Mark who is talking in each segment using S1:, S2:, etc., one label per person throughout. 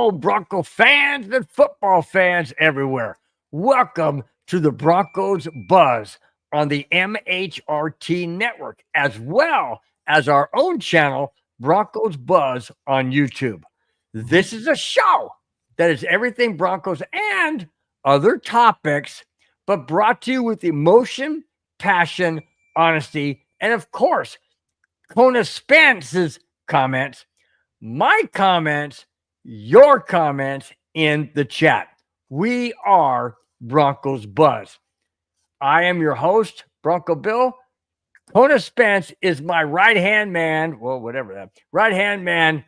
S1: Hello, Bronco fans and football fans everywhere. Welcome to the Broncos Buzz on the MHRT network, as well as our own channel, Broncos Buzz on YouTube. This is a show that is everything Broncos and other topics, but brought to you with emotion, passion, honesty, and of course, KONA Spence's comments, my comments, your comments in the chat. We are Broncos Buzz. I am your host, Bronco Bill. KONA Spence is my right-hand man. Well, whatever that. Right-hand man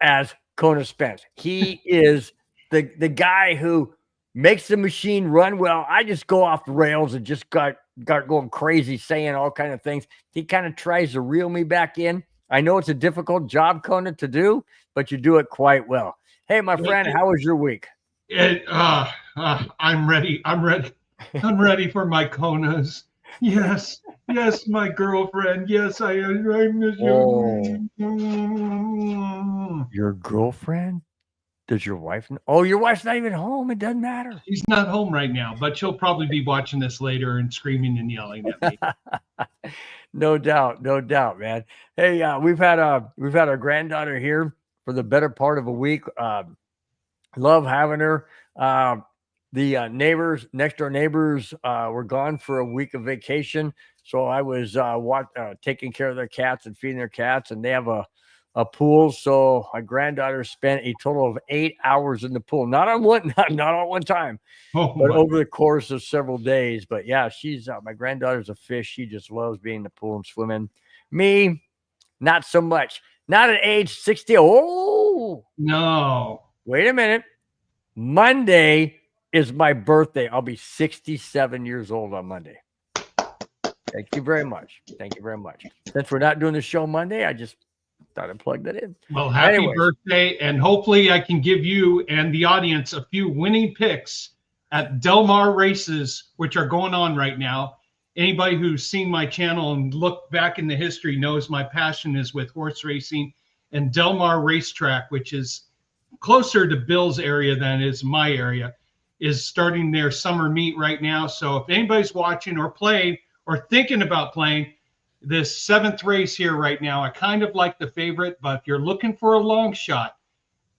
S1: as KONA Spence. He is the guy who makes the machine run well. I just go off the rails and just got going crazy saying all kind of things. He kind of tries to reel me back in. I know it's a difficult job, KONA, to do, but you do it quite well. Hey, my friend, how was your week?
S2: I'm ready. I'm ready for my KONAs. Yes, my girlfriend. Yes, I miss you.
S1: Oh. Your girlfriend? Does your wife know? Oh, your wife's not even home. It doesn't matter.
S2: She's not home right now, but she'll probably be watching this later and screaming and yelling at me.
S1: No doubt, man. Hey, we've had our granddaughter here for the better part of a week. Love having her. The next door neighbors were gone for a week of vacation, so I was taking care of their cats and feeding their cats, and they have a pool. So my granddaughter spent a total of 8 hours in the pool, not on one time, but over the course of several days. But yeah, she's my granddaughter's a fish. She just loves being in the pool and swimming. Me, not so much. Not at age 60. Oh
S2: no!
S1: Wait a minute. Monday is my birthday. I'll be 67 years old on Monday. Thank you very much. Since we're not doing the show Monday, I just thought I'd plug that in.
S2: Well, happy birthday, and hopefully I can give you and the audience a few winning picks at Del Mar races, which are going on right now. Anybody who's seen my channel and looked back in the history knows my passion is with horse racing, and Del Mar Racetrack, which is closer to Bill's area than is my area, is starting their summer meet right now. So if anybody's watching or playing or thinking about playing, this 7th race here right now, I kind of like the favorite, but if you're looking for a long shot,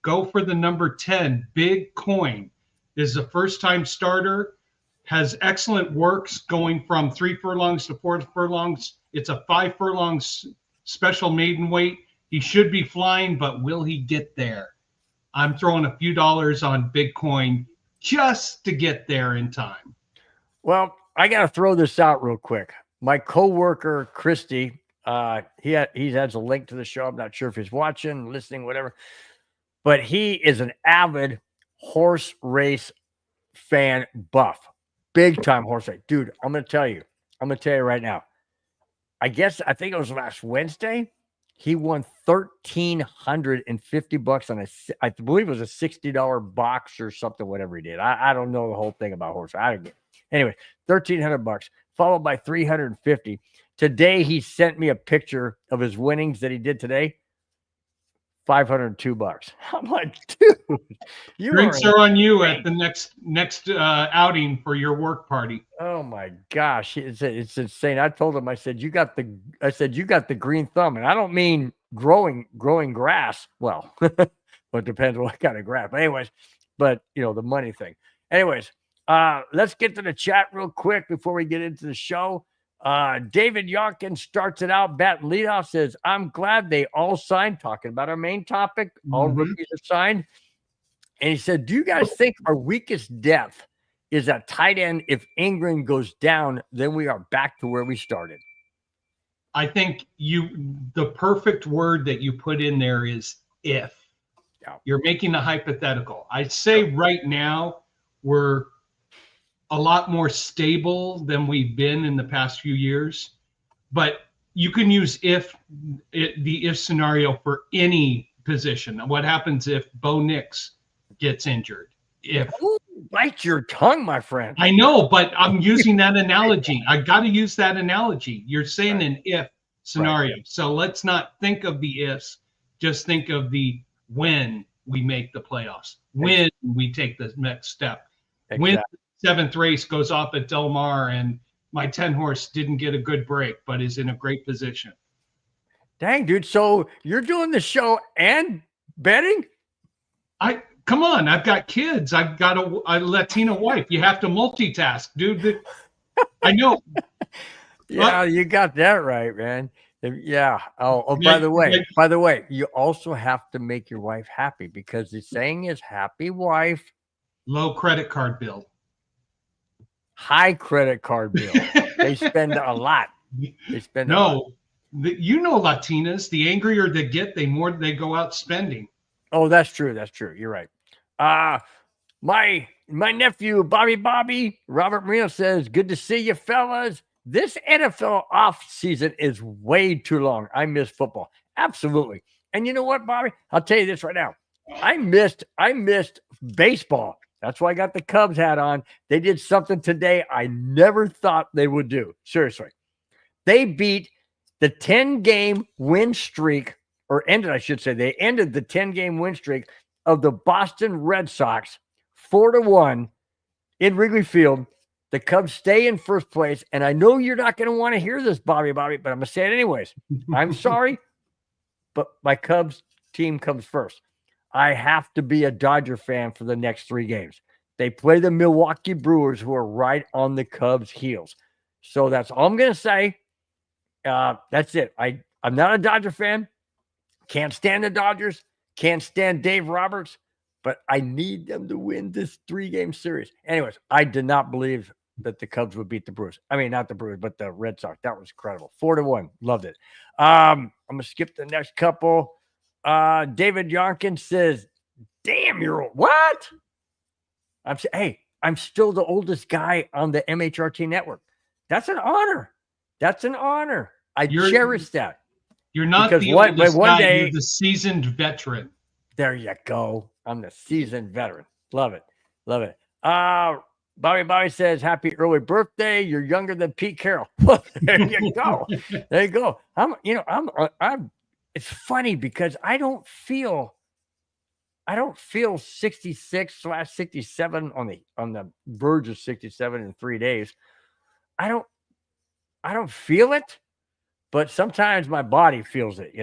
S2: go for the number 10, Big Coin. Is a first-time starter, has excellent works going from 3 furlongs to 4 furlongs. It's a 5 furlongs special maiden weight. He should be flying, but will he get there? I'm throwing a few dollars on Big Coin just to get there in time.
S1: Well, I got to throw this out real quick. My coworker, Christy, he has a link to the show. I'm not sure if he's watching, listening, whatever, but he is an avid horse race fan buff, big time horse race. Dude, I'm going to tell you right now. I think it was last Wednesday. He won $1,350 on I believe it was a $60 box or something, whatever he did. I don't know the whole thing about horse. Anyway, $1,300 followed by $350. Today, he sent me a picture of his winnings that he did today. $502. I'm like, dude,
S2: drinks are on you at the next outing for your work party.
S1: Oh my gosh, it's insane. I told him, I said, you got the green thumb, and I don't mean growing grass. Well, but it depends what kind of grass. But anyways, the money thing. Anyways, let's get to the chat real quick before we get into the show. David Yonkin starts it out. Bat leadoff says, I'm glad they all signed, talking about our main topic. All rookies are signed. And he said, do you guys think our weakest depth is at tight end? If Ingram goes down, then we are back to where we started.
S2: I think the perfect word that you put in there is if. Yeah. You're making a hypothetical. I'd say right now we're a lot more stable than we've been in the past few years, but you can use the if scenario for any position. What happens if Bo Nix gets injured?
S1: Bite your tongue, my friend.
S2: I know, but I'm using that analogy. I got to use that analogy. You're saying an if scenario. Right. So let's not think of the ifs, just think of the when we make the playoffs, when we take the next step.
S1: Exactly.
S2: When the 7th race goes off at Del Mar and my 10 horse didn't get a good break, but is in a great position.
S1: Dang, dude. So you're doing the show and betting?
S2: Come on, I've got kids. I've got a Latina wife. You have to multitask, dude. I know.
S1: Yeah, you got that right, man. Yeah. Oh, by the way, you also have to make your wife happy, because the saying is happy wife,
S2: low credit card bill.
S1: High credit card bill. They spend a lot. They spend a lot.
S2: Latinas, the angrier they get, the more they go out spending.
S1: Oh, that's true. That's true. You're right. My nephew, Bobby, Robert Marino says, good to see you, fellas. This NFL off season is way too long. I miss football. Absolutely. And you know what, Bobby? I'll tell you this right now. I missed baseball. That's why I got the Cubs hat on. They did something today I never thought they would do. Seriously. They beat the 10-game win streak, or ended, I should say. They ended the 10-game win streak of the Boston Red Sox 4-1 in Wrigley Field. The Cubs stay in first place. And I know you're not going to want to hear this, Bobby, but I'm going to say it anyways. I'm sorry, but my Cubs team comes first. I have to be a Dodger fan for the next 3 games. They play the Milwaukee Brewers, who are right on the Cubs' heels. So that's all I'm going to say. That's it. I'm not a Dodger fan. Can't stand the Dodgers. Can't stand Dave Roberts. But I need them to win this 3-game series. Anyways, I did not believe that the Cubs would beat the Brewers. I mean, not the Brewers, but the Red Sox. That was incredible. 4-1. Loved it. I'm going to skip the next couple. David Yonkin says, damn, you're old. What? I'm still the oldest guy on the MHRT network. That's an honor. That's an honor. I cherish that.
S2: You're not the oldest guy. You're the seasoned veteran.
S1: There you go. I'm the seasoned veteran. Love it. Love it. Bobby says, happy early birthday. You're younger than Pete Carroll. There you go. There you go. It's funny because I don't feel 66/67 on the verge of 67 in 3 days. I don't feel it, but sometimes my body feels it.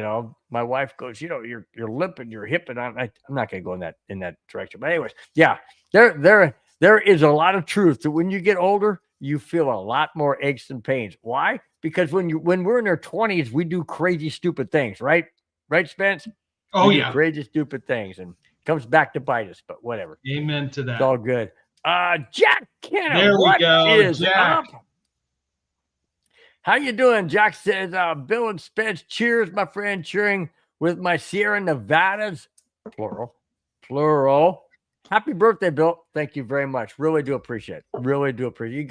S1: My wife goes, you're limping, you're hipping. I'm not going to go in that direction. But anyways, yeah, there is a lot of truth to when you get older, you feel a lot more aches and pains. Why? Because when we're in our 20s, we do crazy, stupid things, right? Right, Spence?
S2: Oh, yeah.
S1: Crazy, stupid things, and it comes back to bite us, but whatever.
S2: Amen to that.
S1: It's all good. Jack Kenna,
S2: there we go.
S1: Is
S2: Jack.
S1: up? How you doing? Jack says, Bill and Spence, cheers, my friend, cheering with my Sierra Nevadas, plural. Happy birthday, Bill. Thank you very much. Really do appreciate it. Really do appreciate it.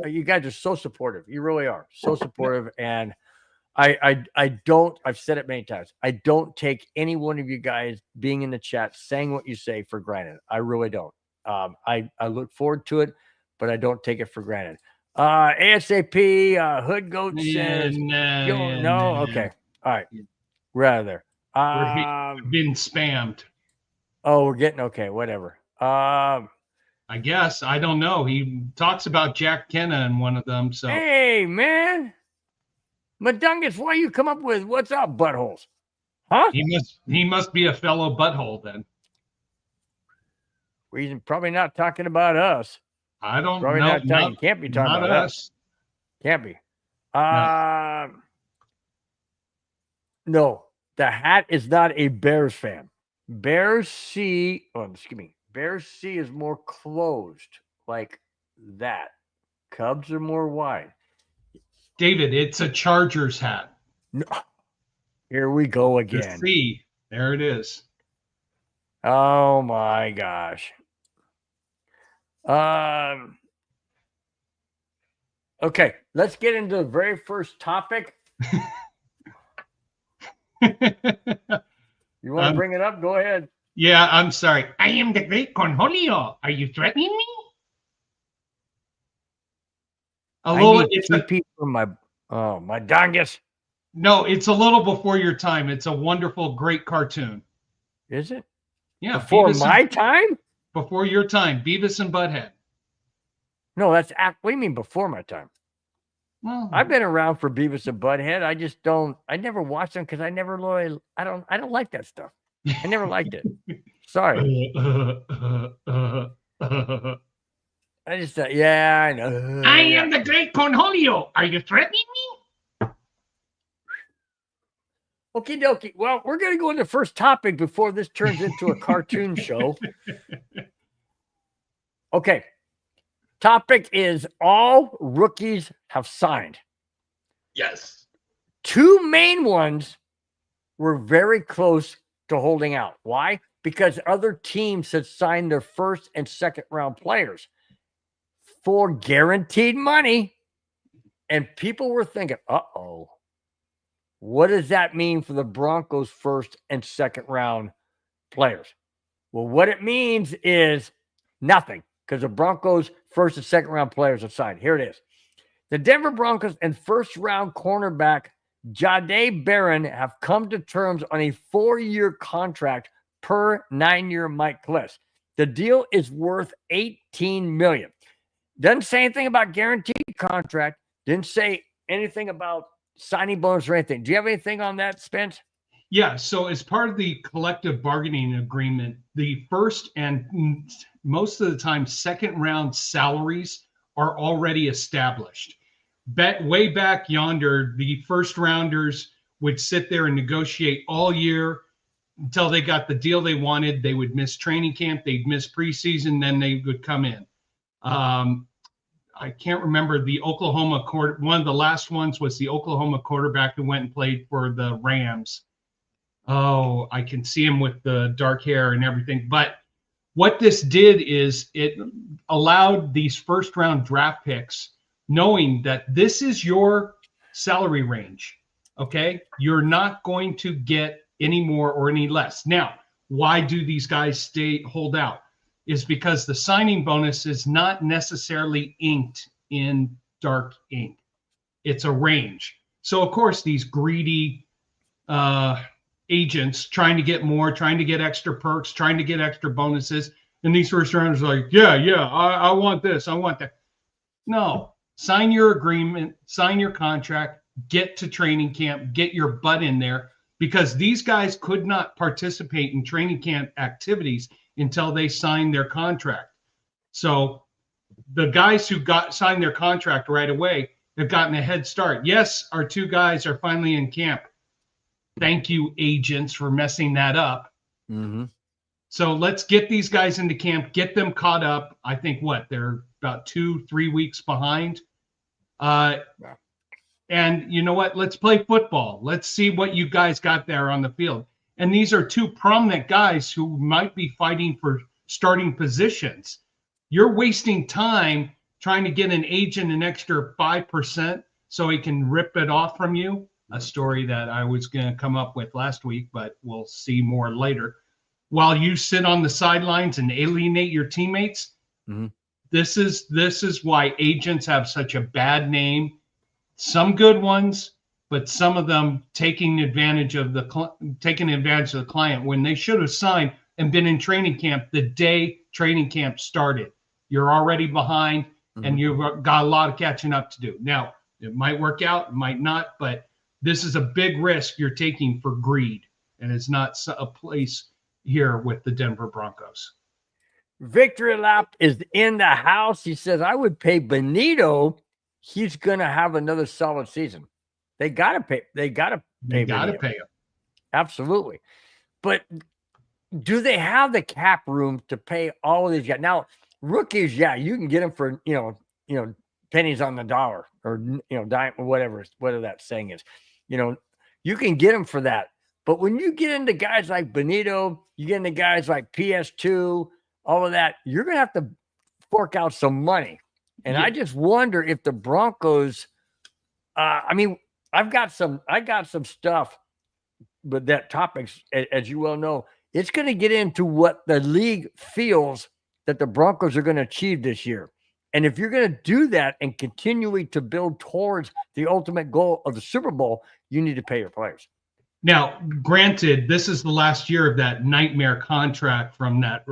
S1: You guys are so supportive. You really are so supportive. And I don't, I've said it many times. I don't take any one of you guys being in the chat, saying what you say for granted. I really don't. I look forward to it, but I don't take it for granted. ASAP, Hood Goat says, no. Okay. All right. We're out of there.
S2: We're being spammed.
S1: Oh, we're getting, okay. Whatever.
S2: I guess. I don't know. He talks about Jack Kenna in one of them. So,
S1: hey, man. Madungus, why you come up with what's up, buttholes? Huh?
S2: He must be a fellow butthole then.
S1: He's probably not talking about us.
S2: I don't
S1: probably
S2: know.
S1: Can't be talking about us. Can't be. No, the hat is not a Bears fan. Bears C is more closed like that. Cubs are more wide.
S2: David, it's a Chargers hat.
S1: No. Here we go again.
S2: C. There it is.
S1: Oh my gosh. Okay, let's get into the very first topic. You want to bring it up? Go ahead.
S2: Yeah, I'm sorry. I am the great Cornholio. Are you threatening me?
S1: It's a piece from my dongus.
S2: No, it's a little before your time. It's a wonderful, great cartoon.
S1: Is it?
S2: Yeah,
S1: Before my time?
S2: Before your time, Beavis and Butthead.
S1: No, what do you mean before my time?
S2: Well,
S1: I've been around for Beavis and Butthead. I just don't. I never watched them because I never really. I don't like that stuff. I never liked it. Sorry. I just yeah, I know.
S2: I am the great Cornholio. Are you threatening me?
S1: Okie dokie. Well, we're going to go into the first topic before this turns into a cartoon show. Okay. Topic is all rookies have signed.
S2: Yes.
S1: 2 main ones were very close to holding out. Why? Because other teams had signed their first and second round players for guaranteed money. And people were thinking, uh-oh, what does that mean for the Broncos' first and second round players? Well, what it means is nothing, because the Broncos' first and second round players are signed. Here it is. The Denver Broncos and first round cornerback Jahdae Barron have come to terms on a 4-year contract per 9-year Mike Klis. The deal is worth $18 million. Doesn't say anything about guaranteed contract. Didn't say anything about signing bonus or anything. Do you have anything on that, Spence?
S2: Yeah, so as part of the collective bargaining agreement, the first and most of the time second round salaries are already established. Way back yonder, the first rounders would sit there and negotiate all year until they got the deal they wanted. They would miss training camp, they'd miss preseason, then they would come in. I can't remember the Oklahoma one of the last ones was the Oklahoma quarterback who went and played for the Rams. Oh, I can see him with the dark hair and everything. But what this did is it allowed these first round draft picks, knowing that this is your salary range. Okay. You're not going to get any more or any less. Now, why do these guys hold out? Is because the signing bonus is not necessarily inked in dark ink. It's a range. So, of course, these greedy agents trying to get more, trying to get extra perks, trying to get extra bonuses. And these first rounders are like, yeah, I want this. I want that. No, sign your agreement, sign your contract, get to training camp, get your butt in there, because these guys could not participate in training camp activities until they signed their contract. So the guys who signed their contract right away have gotten a head start. Yes, our 2 guys are finally in camp. Thank you, agents, for messing that up.
S1: Mm-hmm.
S2: So let's get these guys into camp, get them caught up. I think they're about 2-3 weeks behind. And you know what? Let's play football. Let's see what you guys got there on the field. And these are 2 prominent guys who might be fighting for starting positions. You're wasting time trying to get an agent an extra 5% so he can rip it off from you. A story that I was going to come up with last week, but we'll see more later. While you sit on the sidelines and alienate your teammates,
S1: mm-hmm.
S2: This is why agents have such a bad name. Some good ones, but some of them taking advantage of the client when they should have signed and been in training camp the day training camp started. You're already behind, mm-hmm. and you've got a lot of catching up to do. Now, it might work out, it might not, but this is a big risk you're taking for greed, and it's not a place here with the Denver Broncos.
S1: Victory Lap is in the house. He says, I would pay Benito. He's going to have another solid season. They got to pay. They got to pay him. Absolutely. But do they have the cap room to pay all of these guys? Now, rookies, yeah, you can get them for, pennies on the dollar, or, dime, or whatever that saying is. You can get them for that. But when you get into guys like Benito, you get into guys like PS2, all of that, you're going to have to fork out some money. And I just wonder if the Broncos, I got some stuff, but that topics, as you well know, it's going to get into what the league feels that the Broncos are going to achieve this year. And if you're going to do that and continually to build towards the ultimate goal of the Super Bowl, you need to pay your players.
S2: Now, granted, this is the last year of that nightmare contract from that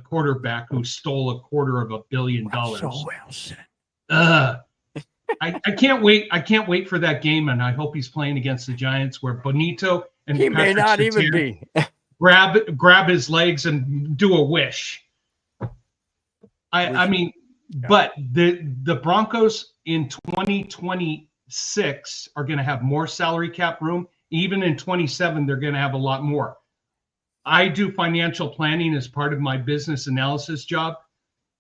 S2: quarterback who stole $250 million.
S1: So well said.
S2: I can't wait. I can't wait for that game, and I hope he's playing against the Giants where Bonito and
S1: He may
S2: Patrick
S1: not even
S2: Surtain
S1: be.
S2: grab his legs and do a wish. I mean, but the Broncos in 2026 are going to have more salary cap room. Even in 27, they're going to have a lot more. I do financial planning as part of my business analysis job.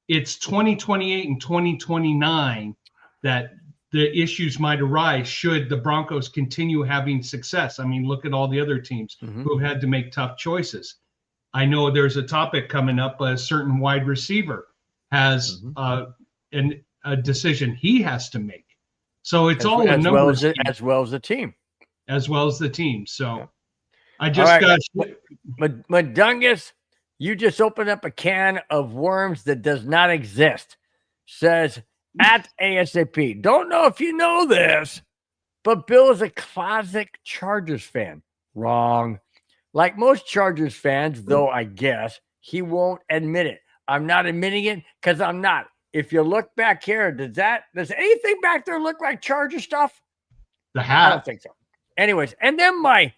S2: It's 2028 and 2029 that the issues might arise should the Broncos continue having success. I mean, look at all the other teams who have had to make tough choices. I know there's a topic coming up. A certain wide receiver has a decision he has to make. So it's all a numbers game.
S1: As well as the team.
S2: As well as the team. So
S1: yeah.
S2: I just got
S1: Mundungus, you just opened up a can of worms that does not exist. Says at ASAP. Don't know if you know this, but Bill is a classic Chargers fan. Wrong. Like most Chargers fans, though, I guess he won't admit it. I'm not admitting it because I'm not. If you look back here, does anything back there look like Charger stuff?
S2: The hat.
S1: I don't think so. Anyways, and then my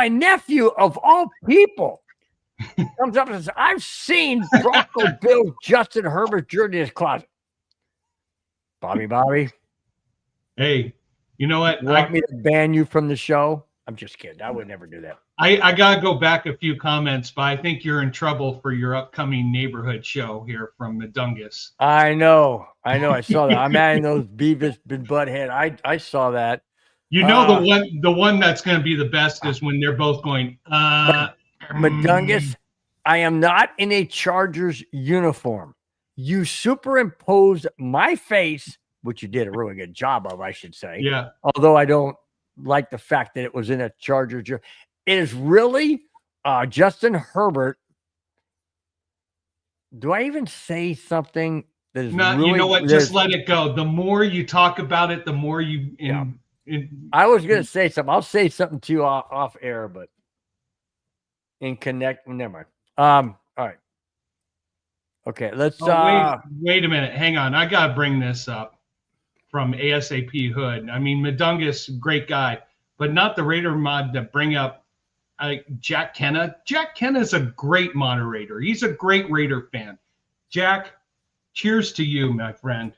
S1: nephew of all people comes up and says, I've seen Bronco Bill Justin Herbert Jr. in his closet. Bobby.
S2: Hey, you know what?
S1: You want me to ban you from the show? I'm just kidding. I would never do that.
S2: I got to go back a few comments, but I think you're in trouble for your upcoming neighborhood show here from Mundungus.
S1: I know. I saw that. I'm adding those Beavis and Butthead. I saw that.
S2: You know, the one that's going to be the best is when they're both going,
S1: Mundungus, I am not in a Chargers uniform. You superimposed my face, which you did a really good job of, I should say.
S2: Yeah.
S1: Although I don't like the fact that it was in a Chargers. It is really Justin Herbert. Do I even say something that is really,
S2: you know what? Just let it go. The more you talk about it, the more you
S1: I was going to say something. I'll say something to you off air, but in connect, never mind. All right. Okay, let's
S2: wait a minute. Hang on. I got to bring this up from ASAP Hood. I mean, Mundungus, great guy, but not the Raider mod to bring up Jack KONA. Jack KONA is a great moderator. He's a great Raider fan. Jack, cheers to you, my friend.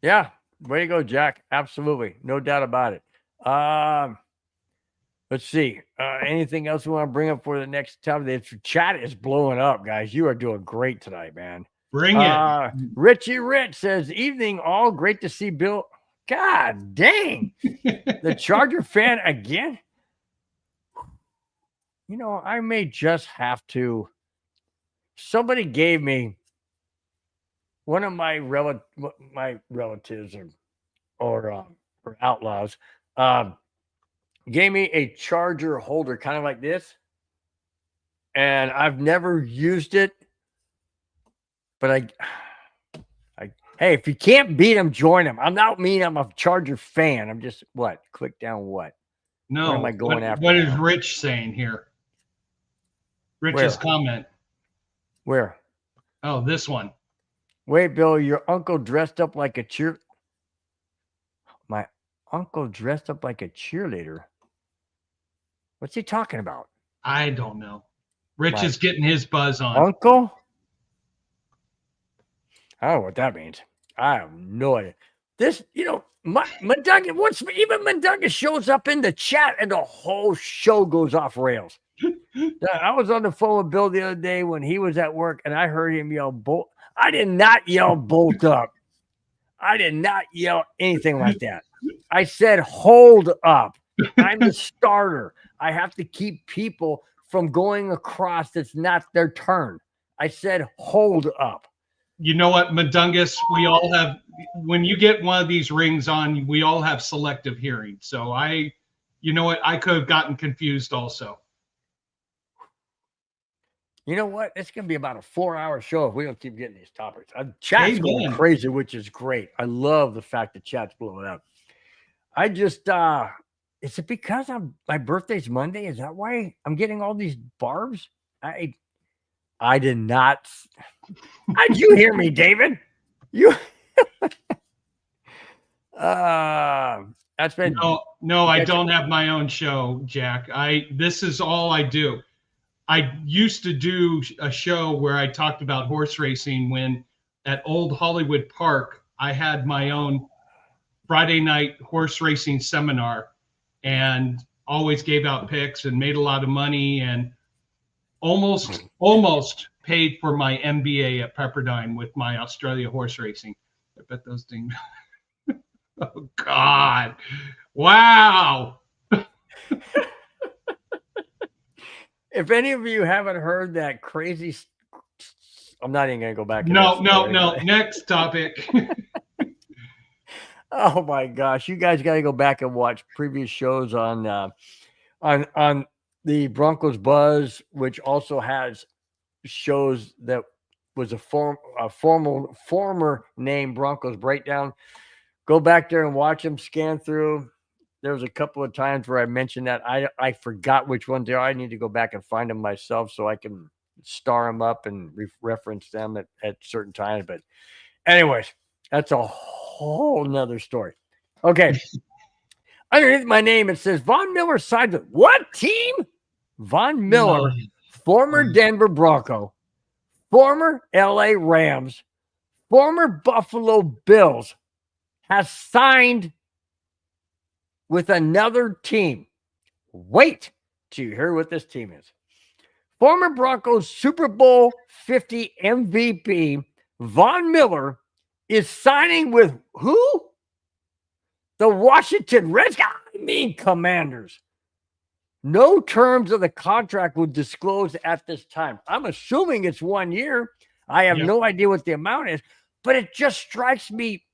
S1: Yeah, way to go, Jack. Absolutely. No doubt about it. Let's see. Anything else we want to bring up for the next time? The chat is blowing up, guys. You are doing great tonight, man.
S2: Bring it.
S1: Richie Rich says, evening all. Great to see Bill. God dang. The Charger fan again. You know, I may just have to. Somebody gave me one of my relatives or outlaws gave me a Charger holder kind of like this, and I've never used it, but I hey, if you can't beat them, join them. I'm not mean I'm a Charger fan. I'm just click down what?
S2: No,
S1: what am I going after?
S2: What is Rich saying here? Rich's comment.
S1: Where?
S2: Oh, this one.
S1: Wait, Bill, your uncle dressed up like a My uncle dressed up like a cheerleader. What's he talking about?
S2: I don't know. Rich is getting his buzz on.
S1: Uncle? I don't know what that means. I have no idea. This, Mundungus, once even Mundungus shows up in the chat and the whole show goes off rails. I was on the phone with Bill the other day when he was at work and I heard him yell bolt. I did not yell bolt up. I did not yell anything like that. I said hold up. I'm the starter. I have to keep people from going across that's not their turn. I said hold up.
S2: You know what, Mundungus, we all have, when you get one of these rings on, we all have selective hearing. So you know what, I could have gotten confused also.
S1: You know what? It's going to be about a 4-hour show if we don't keep getting these topics. Chat's going crazy, which is great. I love the fact that chat's blowing up. I just, Is it because my birthday's Monday? Is that why I'm getting all these barbs? I did not. Did you hear me, David? You. That's been
S2: no. I don't have my own show, Jack. This is all I do. I used to do a show where I talked about horse racing when at Old Hollywood Park I had my own Friday night horse racing seminar and always gave out picks and made a lot of money and almost paid for my MBA at Pepperdine with my Australia horse racing. I bet those things. Oh God. Wow.
S1: If any of you haven't heard that crazy, I'm not even going to go back.
S2: No. Next topic.
S1: Oh my gosh. You guys got to go back and watch previous shows on the Broncos Buzz, which also has shows that was a former name Broncos Breakdown. Go back there and watch them, scan through. There was a couple of times where I mentioned that. I forgot which ones they are. I need to go back and find them myself so I can star them up and reference them at certain times. But anyways, that's a whole nother story. Okay. Underneath my name, it says Von Miller signed with what team? Von Miller, former Denver Bronco, former LA Rams, former Buffalo Bills, has signed with another team. Wait till you hear what this team is. Former Broncos Super Bowl 50 MVP Von Miller is signing with who? The Washington Commanders. No terms of the contract were disclosed at this time. I'm assuming it's 1 year. I have no idea what the amount is, but it just strikes me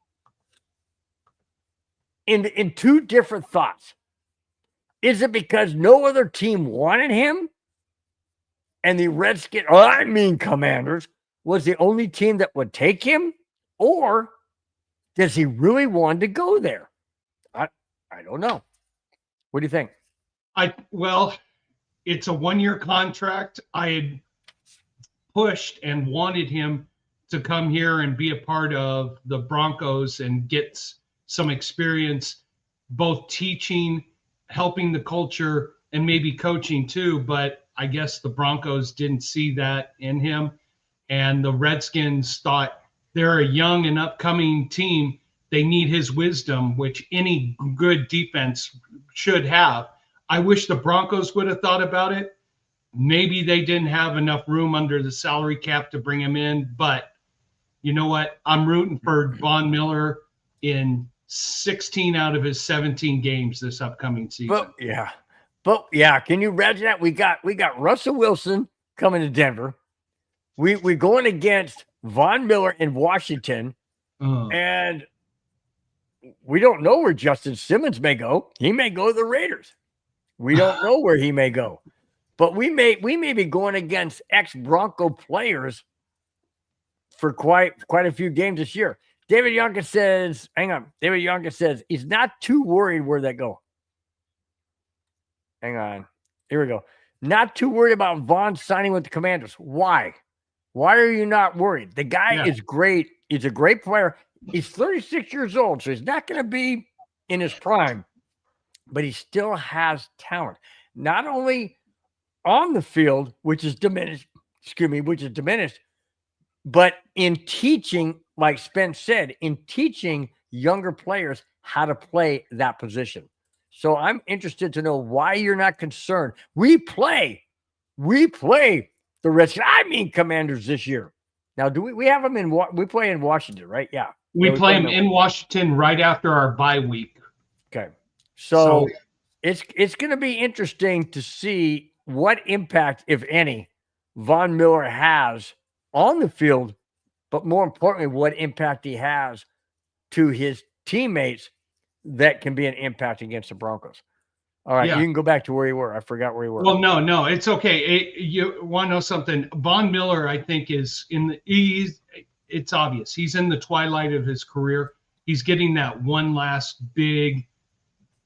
S1: in two different thoughts. Is it because no other team wanted him and the Commanders was the only team that would take him? Or does he really want to go there? I don't know. What do you think?
S2: Well, it's a 1 year contract. I had pushed and wanted him to come here and be a part of the Broncos and get some experience, both teaching, helping the culture, and maybe coaching too. But I guess the Broncos didn't see that in him. And the Redskins thought they're a young and upcoming team. They need his wisdom, which any good defense should have. I wish the Broncos would have thought about it. Maybe they didn't have enough room under the salary cap to bring him in. But you know what? I'm rooting for Von Miller in 16 out of his 17 games this upcoming season.
S1: But yeah. Can you imagine that? We got Russell Wilson coming to Denver. We're going against Von Miller in Washington, and we don't know where Justin Simmons may go. He may go to the Raiders. We don't know where he may go, but we may be going against ex-Bronco players for quite a few games this year. David Yonka says, hang on. David Yonka says he's not too worried where they go. Hang on. Here we go. Not too worried about Vaughn signing with the Commanders. Why? Why are you not worried? The guy is great. He's a great player. He's 36 years old, so he's not going to be in his prime, but he still has talent. Not only on the field, which is diminished, but in teaching, like Spence said, in teaching younger players how to play that position. So I'm interested to know why you're not concerned. We play the Redskins, Commanders this year. Now, do we have them we play in Washington, right? Yeah.
S2: We play them in Washington right after our bye week.
S1: Okay. So it's going to be interesting to see what impact, if any, Von Miller has on the field, but more importantly, what impact he has to his teammates that can be an impact against the Broncos. All right, you can go back to where you were. I forgot where you were.
S2: Well, no, it's okay. You want to know something? Von Miller, I think, it's obvious. He's in the twilight of his career. He's getting that one last big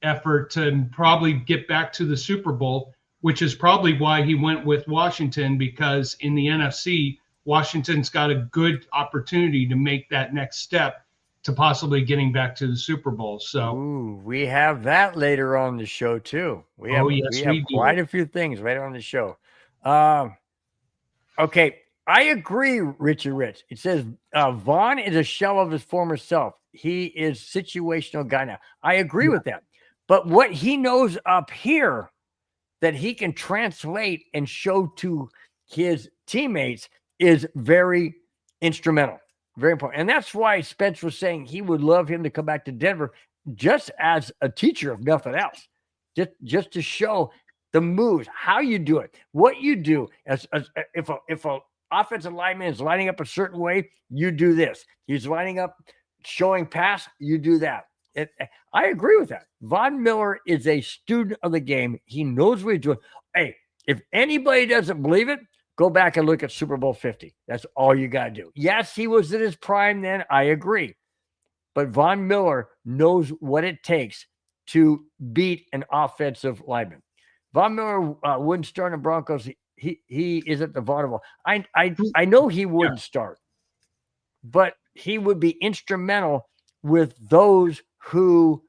S2: effort to probably get back to the Super Bowl, which is probably why he went with Washington, because in the NFC, Washington's got a good opportunity to make that next step to possibly getting back to the Super Bowl. So
S1: we have that later on the show too. We have quite a few things right on the show. Okay, I agree, Richard Rich. It says Vaughn is a shell of his former self. He is situational guy now. I agree with that. But what he knows up here that he can translate and show to his teammates is very instrumental, very important. And that's why Spence was saying he would love him to come back to Denver just as a teacher, if nothing else, just to show the moves, how you do it, what you do. As if a offensive lineman is lining up a certain way, you do this. He's lining up, showing pass, you do that. I agree with that. Von Miller is a student of the game. He knows what he's doing. Hey, if anybody doesn't believe it, go back and look at Super Bowl 50. That's all you got to do. Yes, he was in his prime then. I agree. But Von Miller knows what it takes to beat an offensive lineman. Von Miller wouldn't start in the Broncos. He is at the bottom. I know he wouldn't start, but he would be instrumental with those who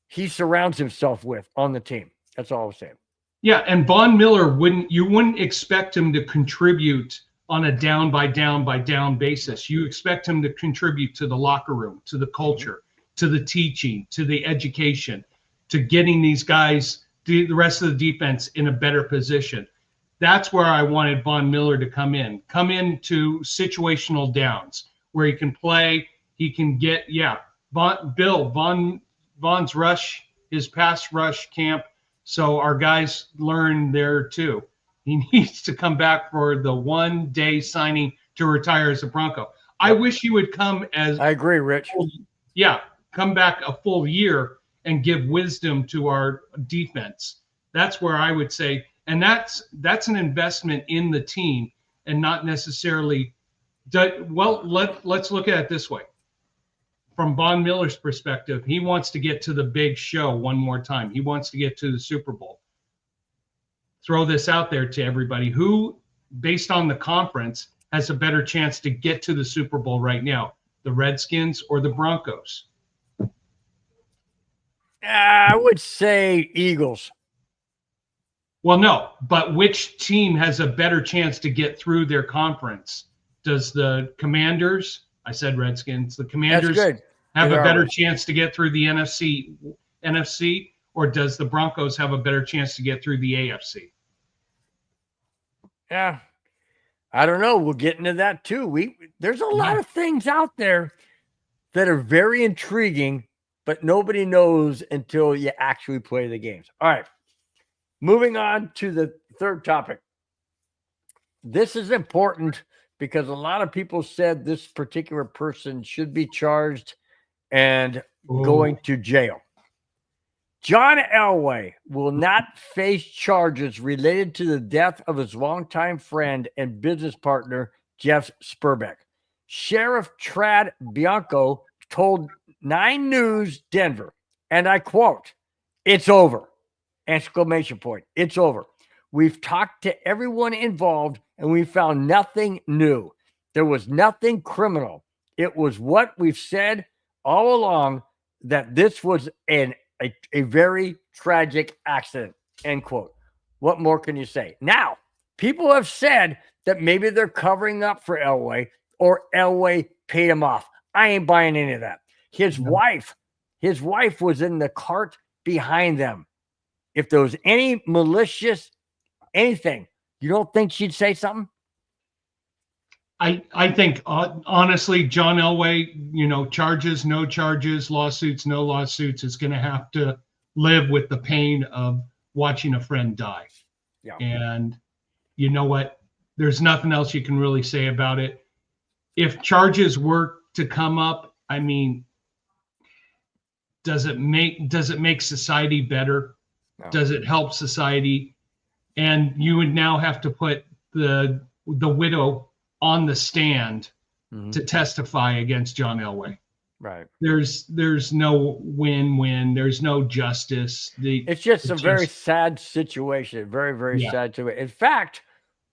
S1: he surrounds himself with on the team. That's all I'm saying.
S2: Yeah, and Von Miller wouldn't expect him to contribute on a down by down basis. You expect him to contribute to the locker room, to the culture, to the teaching, to the education, to getting these guys, the rest of the defense in a better position. That's where I wanted Von Miller to come into situational downs where he can play, he can get, Von's rush, his pass rush camp. So our guys learn there too. He needs to come back for the 1 day signing to retire as a Bronco. I wish he would come as.
S1: I agree, Rich.
S2: Come back a full year and give wisdom to our defense. That's where I would say, and that's an investment in the team and not necessarily. Let's look at it this way. From Von Miller's perspective, he wants to get to the big show one more time. He wants to get to the Super Bowl. Throw this out there to everybody. Who, based on the conference, has a better chance to get to the Super Bowl right now? The Redskins or the Broncos?
S1: I would say Eagles.
S2: Well, no, but which team has a better chance to get through their conference? Does the Commanders, I said Redskins, the Commanders have a better chance to get through the NFC, or does the Broncos have a better chance to get through the AFC?
S1: Yeah, I don't know. We'll get into that too. There's a lot of things out there that are very intriguing, but nobody knows until you actually play the games. All right, moving on to the third topic. This is important because a lot of people said this particular person should be charged and going to jail. John Elway will not face charges related to the death of his longtime friend and business partner, Jeff Sperbeck. Sheriff Trad Bianco told 9 News Denver, and I quote, "It's over!" Exclamation point. It's over. We've talked to everyone involved and we found nothing new. There was nothing criminal. It was what we've said all along, that this was a very tragic accident, end quote. What more can you say? Now, people have said that maybe they're covering up for Elway or Elway paid him off. I ain't buying any of that. His wife was in the cart behind them. If there was any malicious anything, you don't think she'd say something?
S2: I think, honestly, John Elway, charges, no charges, lawsuits, no lawsuits, is going to have to live with the pain of watching a friend die.
S1: Yeah.
S2: And you know what? There's nothing else you can really say about it. If charges were to come up, I mean, does it make society better? No. Does it help society? And you would now have to put the widow on the stand to testify against John Elway.
S1: Right.
S2: There's no win-win. There's no justice.
S1: It's just a very sad situation. Very, very sad to it. In fact,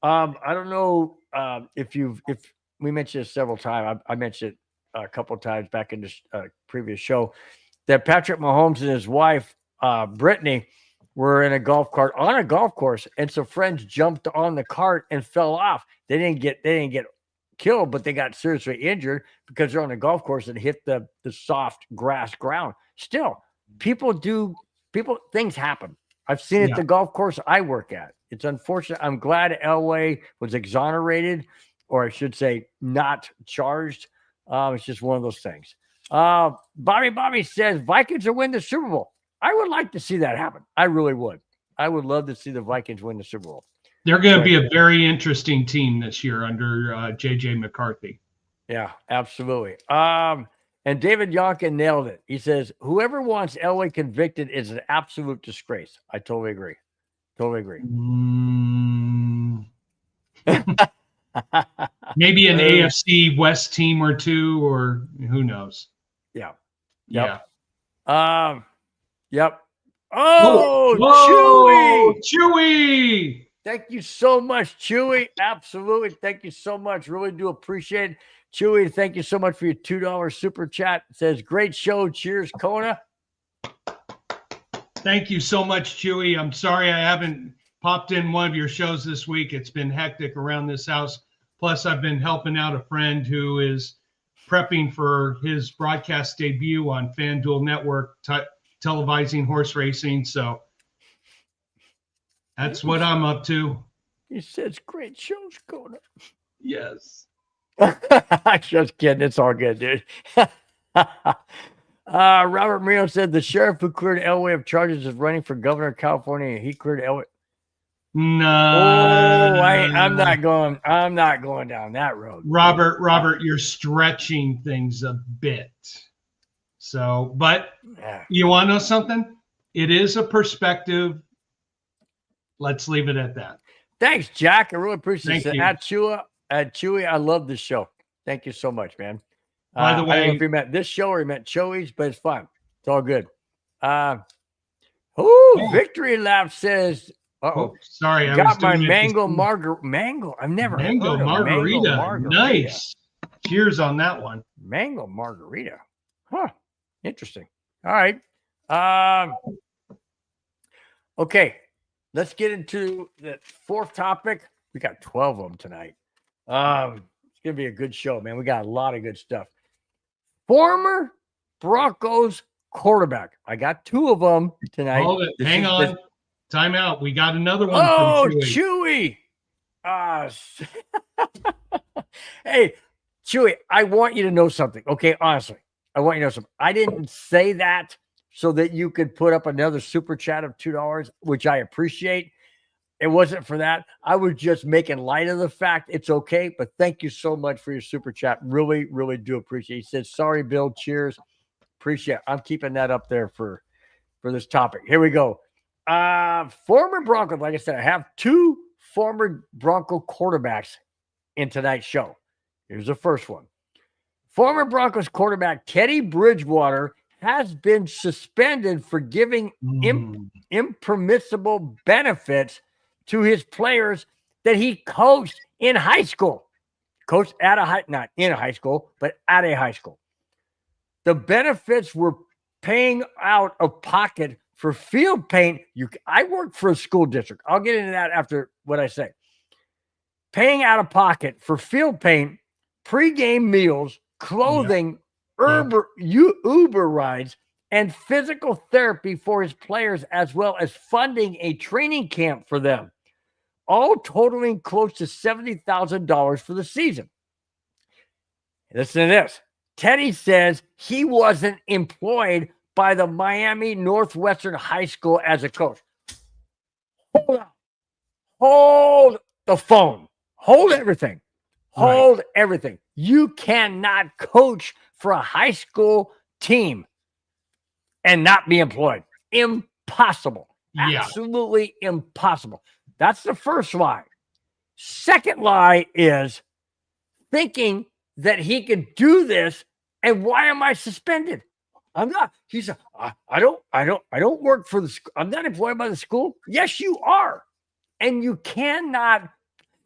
S1: I don't know if we mentioned it several times. I mentioned it a couple of times back in this previous show that Patrick Mahomes and his wife, Brittany, were in a golf cart on a golf course, and some friends jumped on the cart and fell off. They didn't get killed, but they got seriously injured because they're on a golf course and hit the soft grass ground. Still, things happen. I've seen it at the golf course I work at. It's unfortunate. I'm glad Elway was exonerated, or I should say not charged. It's just one of those things. Bobby says Vikings will win the Super Bowl. I would like to see that happen. I really would. I would love to see the Vikings win the Super Bowl.
S2: They're going to be a very interesting team this year under J.J. McCarthy.
S1: Yeah, absolutely. And David Yonkin nailed it. He says, whoever wants Elway convicted is an absolute disgrace. I totally agree.
S2: Maybe an AFC West team or two, or who knows?
S1: Yeah.
S2: Yep.
S1: Yep. Oh,
S2: Chewy!
S1: Thank you so much, Chewy. Absolutely. Thank you so much. Really do appreciate it. Chewy, thank you so much for your $2 super chat. It says, great show. Cheers, Kona.
S2: Thank you so much, Chewy. I'm sorry I haven't popped in one of your shows this week. It's been hectic around this house. Plus, I've been helping out a friend who is prepping for his broadcast debut on FanDuel Network, televising horse racing. So that's what I'm up to.
S1: He says, great shows, Kona.
S2: Yes.
S1: Just kidding. It's all good, dude. Robert Marino said the sheriff who cleared Elway of charges is running for governor of California. He cleared Elway.
S2: No.
S1: I'm not going down that road.
S2: Robert, you're stretching things a bit. So, but you want to know something? It is a perspective. Let's leave it at that.
S1: Thanks, Jack. I really appreciate it.
S2: Thank you.
S1: At Chewy, I love this show. Thank you so much, man.
S2: By the way,
S1: I don't know if you meant this show or you meant Chewy's, but it's fun. It's all good. Victory Lap says,
S2: sorry, I
S1: got my mango mango. I've never
S2: mango
S1: heard of
S2: margarita.
S1: Mango margarita.
S2: Nice. Cheers on that one.
S1: Mango margarita. Huh. Interesting. All right. Okay. Let's get into the fourth topic. We got 12 of them tonight. It's going to be a good show, man. We got a lot of good stuff. Former Broncos quarterback. I got two of them tonight.
S2: Hold it. Hang on. Time out. We got another one.
S1: Oh, Chewy. Hey, Chewy, I want you to know something. Okay, honestly, I want you to know something. I didn't say that so that you could put up another super chat of $2, which I appreciate. It wasn't for that. I was just making light of the fact it's okay, but thank you so much for your super chat. Really, really do appreciate it. He said, sorry, Bill. Cheers. Appreciate it. I'm keeping that up there for this topic. Here we go. Former Broncos, like I said, I have two former Bronco quarterbacks in tonight's show. Here's the first one. Former Broncos quarterback Teddy Bridgewater has been suspended for giving impermissible benefits to his players that he coached in high school. Coached at not in a high school, but at a high school. The benefits were paying out of pocket for field paint. I worked for a school district. I'll get into that after what I say. Paying out of pocket for field paint, pregame meals, clothing, Uber rides, and physical therapy for his players, as well as funding a training camp for them, all totaling close to $70,000 for the season. Listen to this. Teddy says he wasn't employed by the Miami Northwestern High School as a coach. Hold on. Hold the phone. Hold everything. Hold everything. You cannot coach for a high school team and not be employed. Impossible.
S2: Yeah.
S1: Absolutely impossible. That's the first lie. Second lie is thinking that he could do this And why am I suspended? I'm not. He said, I don't work for the school. I'm not employed by the school. Yes, you are. And you cannot,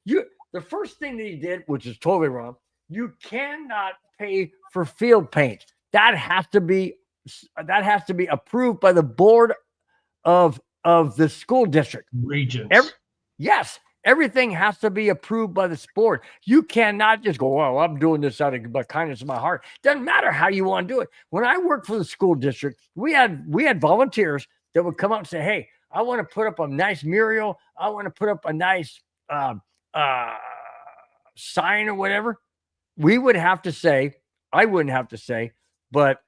S1: the first thing that he did, which is totally wrong, you cannot pay for field paint. That has to be approved by the board of the school district.
S2: Regents.
S1: Yes. Everything has to be approved by the sport. You cannot just go, well, I'm doing this out of the kindness of my heart. Doesn't matter how you want to do it. When I worked for the school district, we had volunteers that would come out and say, hey, I want to put up a nice mural. I want to put up a nice sign or whatever. We would have to say, I wouldn't have to say, but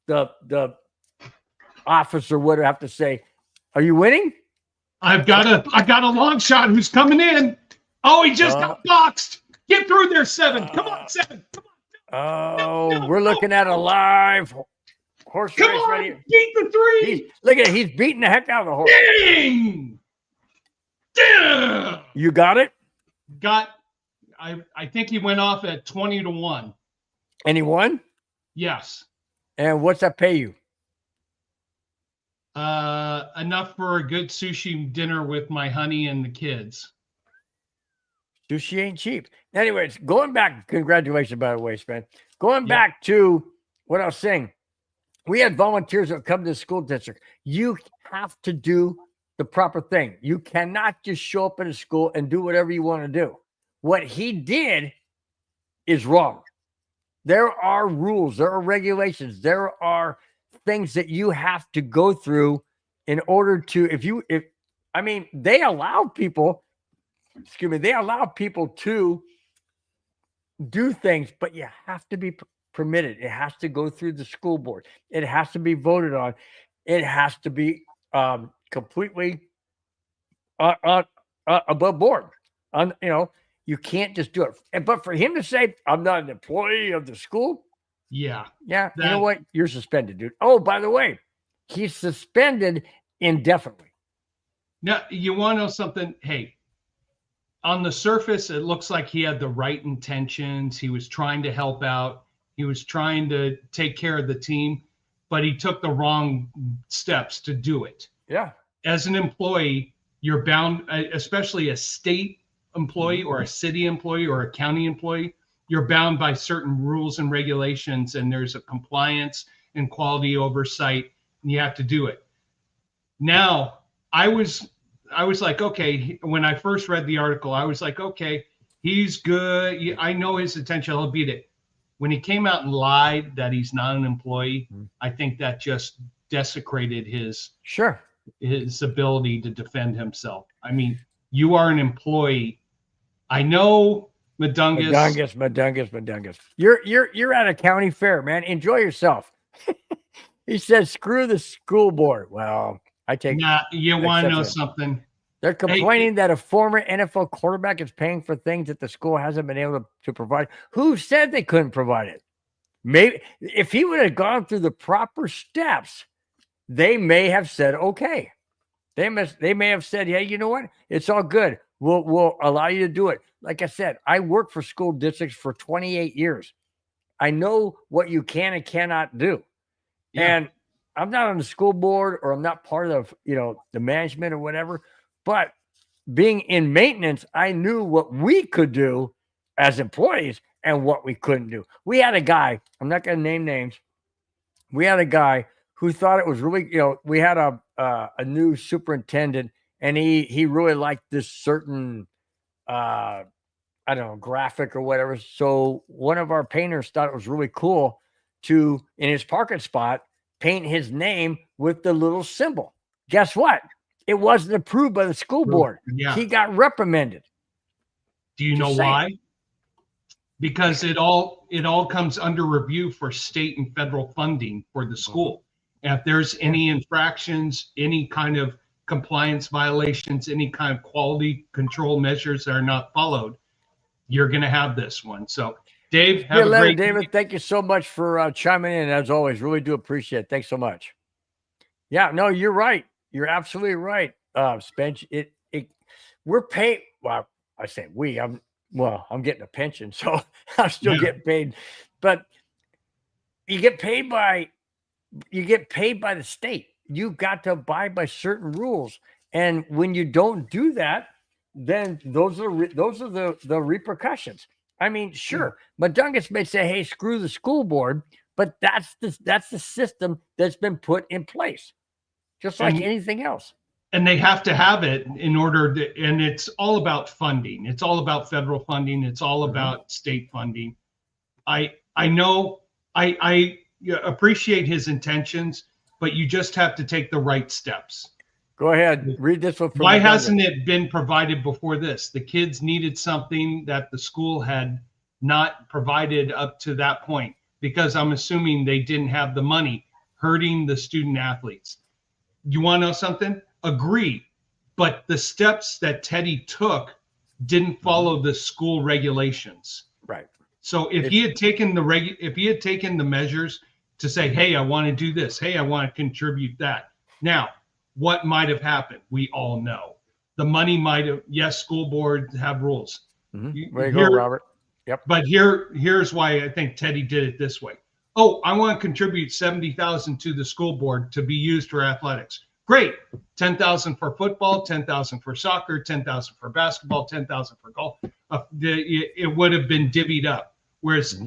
S1: the officer would have to say, are you winning?
S2: I got a long shot who's coming in. Oh, he just got boxed. Get through there, 7. Come on, 7. Come on.
S1: No, we're looking at a live horse
S2: Come
S1: race
S2: on,
S1: right here.
S2: beat the 3.
S1: Look at it. He's beating the heck out of the horse.
S2: Ding! Damn!
S1: You got it?
S2: I think he went off at 20-1.
S1: And he won?
S2: Yes.
S1: And what's that pay you?
S2: Enough for a good sushi dinner with my honey and the kids.
S1: Sushi ain't cheap. Anyways, going back, congratulations, by the way, Spence. Going back to what I was saying, we had volunteers that come to the school district. You have to do the proper thing. You cannot just show up at a school and do whatever you want to do. What he did is wrong. There are rules, there are regulations, there are things that you have to go through in order to, they allow people to do things, but you have to be permitted. It has to go through the school board. It has to be voted on. It has to be completely above board. You can't just do it. But for him to say, I'm not an employee of the school.
S2: Yeah.
S1: You know what? You're suspended, dude. Oh, by the way, he's suspended indefinitely.
S2: Now, you want to know something? Hey, on the surface, it looks like he had the right intentions. He was trying to help out. He was trying to take care of the team, but he took the wrong steps to do it.
S1: Yeah.
S2: As an employee, you're bound, especially a state employee or a city employee or a county employee, you're bound by certain rules and regulations, and there's a compliance and quality oversight, and you have to do it. Now, I was like, okay, when I first read the article, I was like, okay, he's good. I know his potential. He'll beat it. When he came out and lied that he's not an employee, I think that just desecrated his ability to defend himself. I mean, you are an employee. I know Madungus. You're at a county fair, man. Enjoy yourself.
S1: He says, screw the school board. Well, I take
S2: you want to know something?
S1: They're complaining that a former NFL quarterback is paying for things that the school hasn't been able to provide. Who said they couldn't provide it? Maybe if he would have gone through the proper steps, they may have said, okay. They may have said, hey, you know what? It's all good. We'll allow you to do it. Like I said, I worked for school districts for 28 years. I know what you can and cannot do. Yeah. And I'm not on the school board, or I'm not part of, the management or whatever, but being in maintenance, I knew what we could do as employees and what we couldn't do. We had a guy, I'm not going to name names. We had a guy who thought it was really, we had a new superintendent, and he really liked this certain, graphic or whatever. So one of our painters thought it was really cool to, in his parking spot, paint his name with the little symbol. Guess what? It wasn't approved by the school board.
S2: Yeah.
S1: He got reprimanded.
S2: Do you know why? Because it all comes under review for state and federal funding for the school. And if there's any infractions, any kind of compliance violations, any kind of quality control measures that are not followed, you're going to have this one. So, Dave, have a great
S1: David. Thank you so much for chiming in. As always, really do appreciate it. Thanks so much. Yeah, no, you're right. You're absolutely right, Spence. We're paid. Well, I say we. I'm getting a pension, so I'm still getting paid. But you get paid by the state. You got to abide by certain rules, and when you don't do that, then those are the repercussions. I mean, sure, Madungus may say, "Hey, screw the school board," but that's the system that's been put in place, just like anything else.
S2: And they have to have it in order to, and it's all about funding. It's all about federal funding. It's all about state funding. I know I appreciate his intentions, but you just have to take the right steps.
S1: Go ahead, read this one.
S2: Why hasn't it been provided before this? The kids needed something that the school had not provided up to that point, because I'm assuming they didn't have the money, hurting the student athletes. You want to know something? Agree, but the steps that Teddy took didn't follow the school regulations.
S1: Right.
S2: So if he had taken the measures to say, "Hey, I want to do this. Hey, I want to contribute that." Now, what might have happened? We all know. The money might have. Yes, school boards have rules.
S1: There you go, Robert. Yep.
S2: But here's why I think Teddy did it this way. Oh, I want to contribute $70,000 to the school board to be used for athletics. Great. $10,000 for football, $10,000 for soccer, $10,000 for basketball, $10,000 for golf. It would have been divvied up. Whereas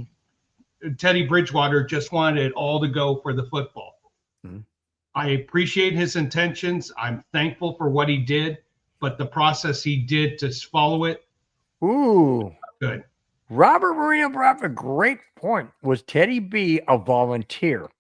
S2: Teddy Bridgewater just wanted it all to go for the football. I appreciate his intentions. I'm thankful for what he did, but the process he did to follow it.
S1: Ooh,
S2: good.
S1: Robert Marino brought up a great point. Was Teddy B a volunteer?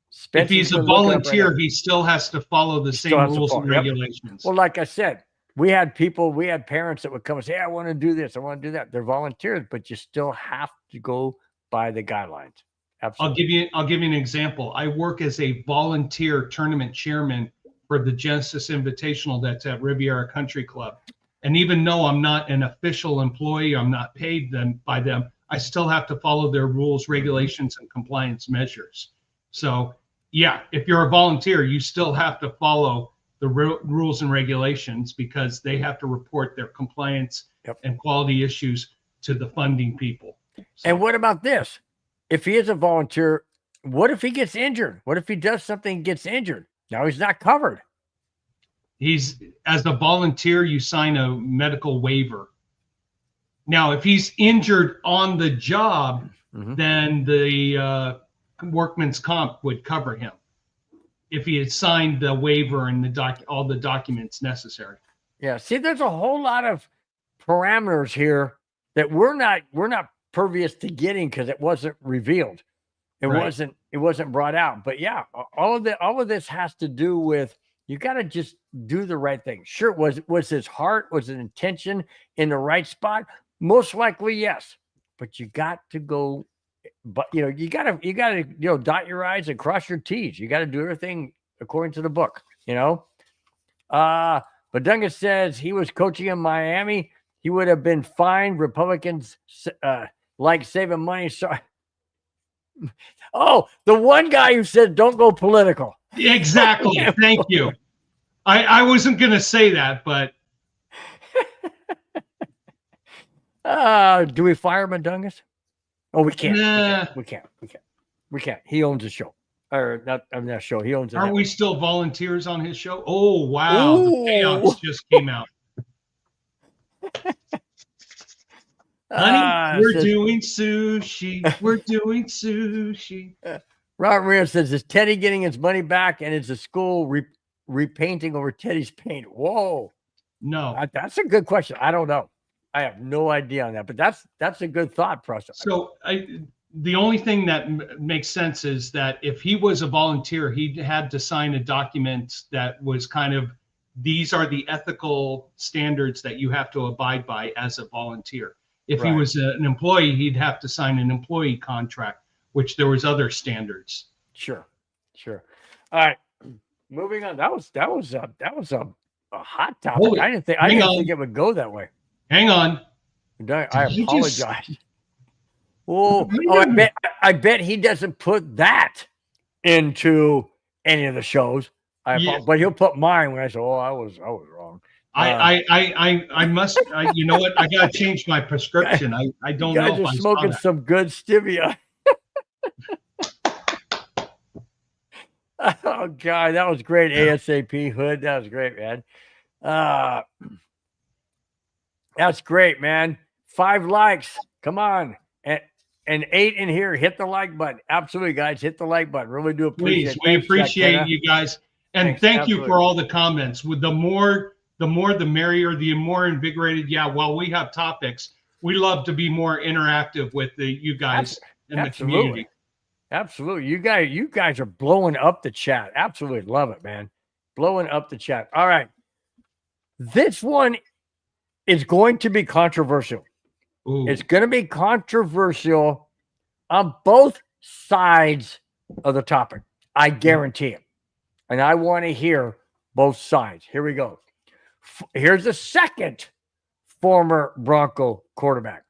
S2: Spence, if he's a volunteer, he still has to follow the same rules and regulations.
S1: Well, like I said, we had parents that would come and say, "Hey, I want to do this. I want to do that." They're volunteers, but you still have to go by the guidelines. Absolutely.
S2: I'll give you an example. I work as a volunteer tournament chairman for the Genesis Invitational that's at Riviera Country Club. And even though I'm not an official employee, I'm not paid by them, I still have to follow their rules, regulations, and compliance measures. So, yeah, if you're a volunteer, you still have to follow the rules and regulations, because they have to report their compliance and quality issues to the funding people. So,
S1: and what about this? If he is a volunteer, what if he gets injured? What if he does something and gets injured? Now he's not covered.
S2: As a volunteer, you sign a medical waiver. Now, if he's injured on the job, then the workman's comp would cover him if he had signed the waiver and all the documents necessary.
S1: Yeah. See, there's a whole lot of parameters here that we're not pervious to getting, because it wasn't revealed. It wasn't brought out. But yeah, all of this has to do with, you got to just do the right thing. Sure, was his heart, was his intention in the right spot? Most likely, yes. But you got to go. But you got to dot your I's and cross your T's. You got to do everything according to the book. But Duncan says he was coaching in Miami. He would have been fined. Republicans like saving money. So, the one guy who said don't go political.
S2: Exactly. Thank you. I wasn't going to say that, but.
S1: Do we fire Madungus? Oh, we can't.
S2: Nah.
S1: We can't. He owns the show. Or not show. He owns it.
S2: Aren't we still volunteers on his show? Oh, wow. Ooh. The payouts just came out. Honey, we're doing sushi. We're doing sushi.
S1: Robert Maria says, is Teddy getting his money back, and is the school repainting over Teddy's paint? Whoa.
S2: No.
S1: That's a good question. I don't know. I have no idea on that, but that's a good thought process.
S2: So the only thing that makes sense is that if he was a volunteer, he had to sign a document that was kind of, these are the ethical standards that you have to abide by as a volunteer. If he was an employee, he'd have to sign an employee contract, which there was other standards.
S1: Sure. All right, moving on. That was a hot topic.
S2: Holy,
S1: I didn't think it would go that way.
S2: Hang on.
S1: I apologize. I bet he doesn't put that into any of the shows. But he'll put mine when I say, I was wrong.
S2: I must. You know what? I gotta change my prescription. I don't know.
S1: You guys are smoking some good stevia. Oh God, that was great. ASAP Hood. That was great, man. Uh that's great, man. 5 likes. Come on. And 8 in here. Hit the like button. Absolutely, guys. Hit the like button. Really do appreciate
S2: Please,
S1: it.
S2: we
S1: Thanks,
S2: appreciate
S1: KONA.
S2: you guys, and
S1: Thanks.
S2: thank you
S1: Absolutely.
S2: for all the comments. With the more, the merrier, the more invigorated. Yeah, while we have topics, we love to be more interactive with you guys in the community.
S1: Absolutely. You guys are blowing up the chat. Absolutely love it, man. Blowing up the chat. All right. This one is going to be controversial.
S2: Ooh.
S1: It's going to be controversial on both sides of the topic. I guarantee it. And I want to hear both sides. Here we go. Here's the second former Bronco quarterback.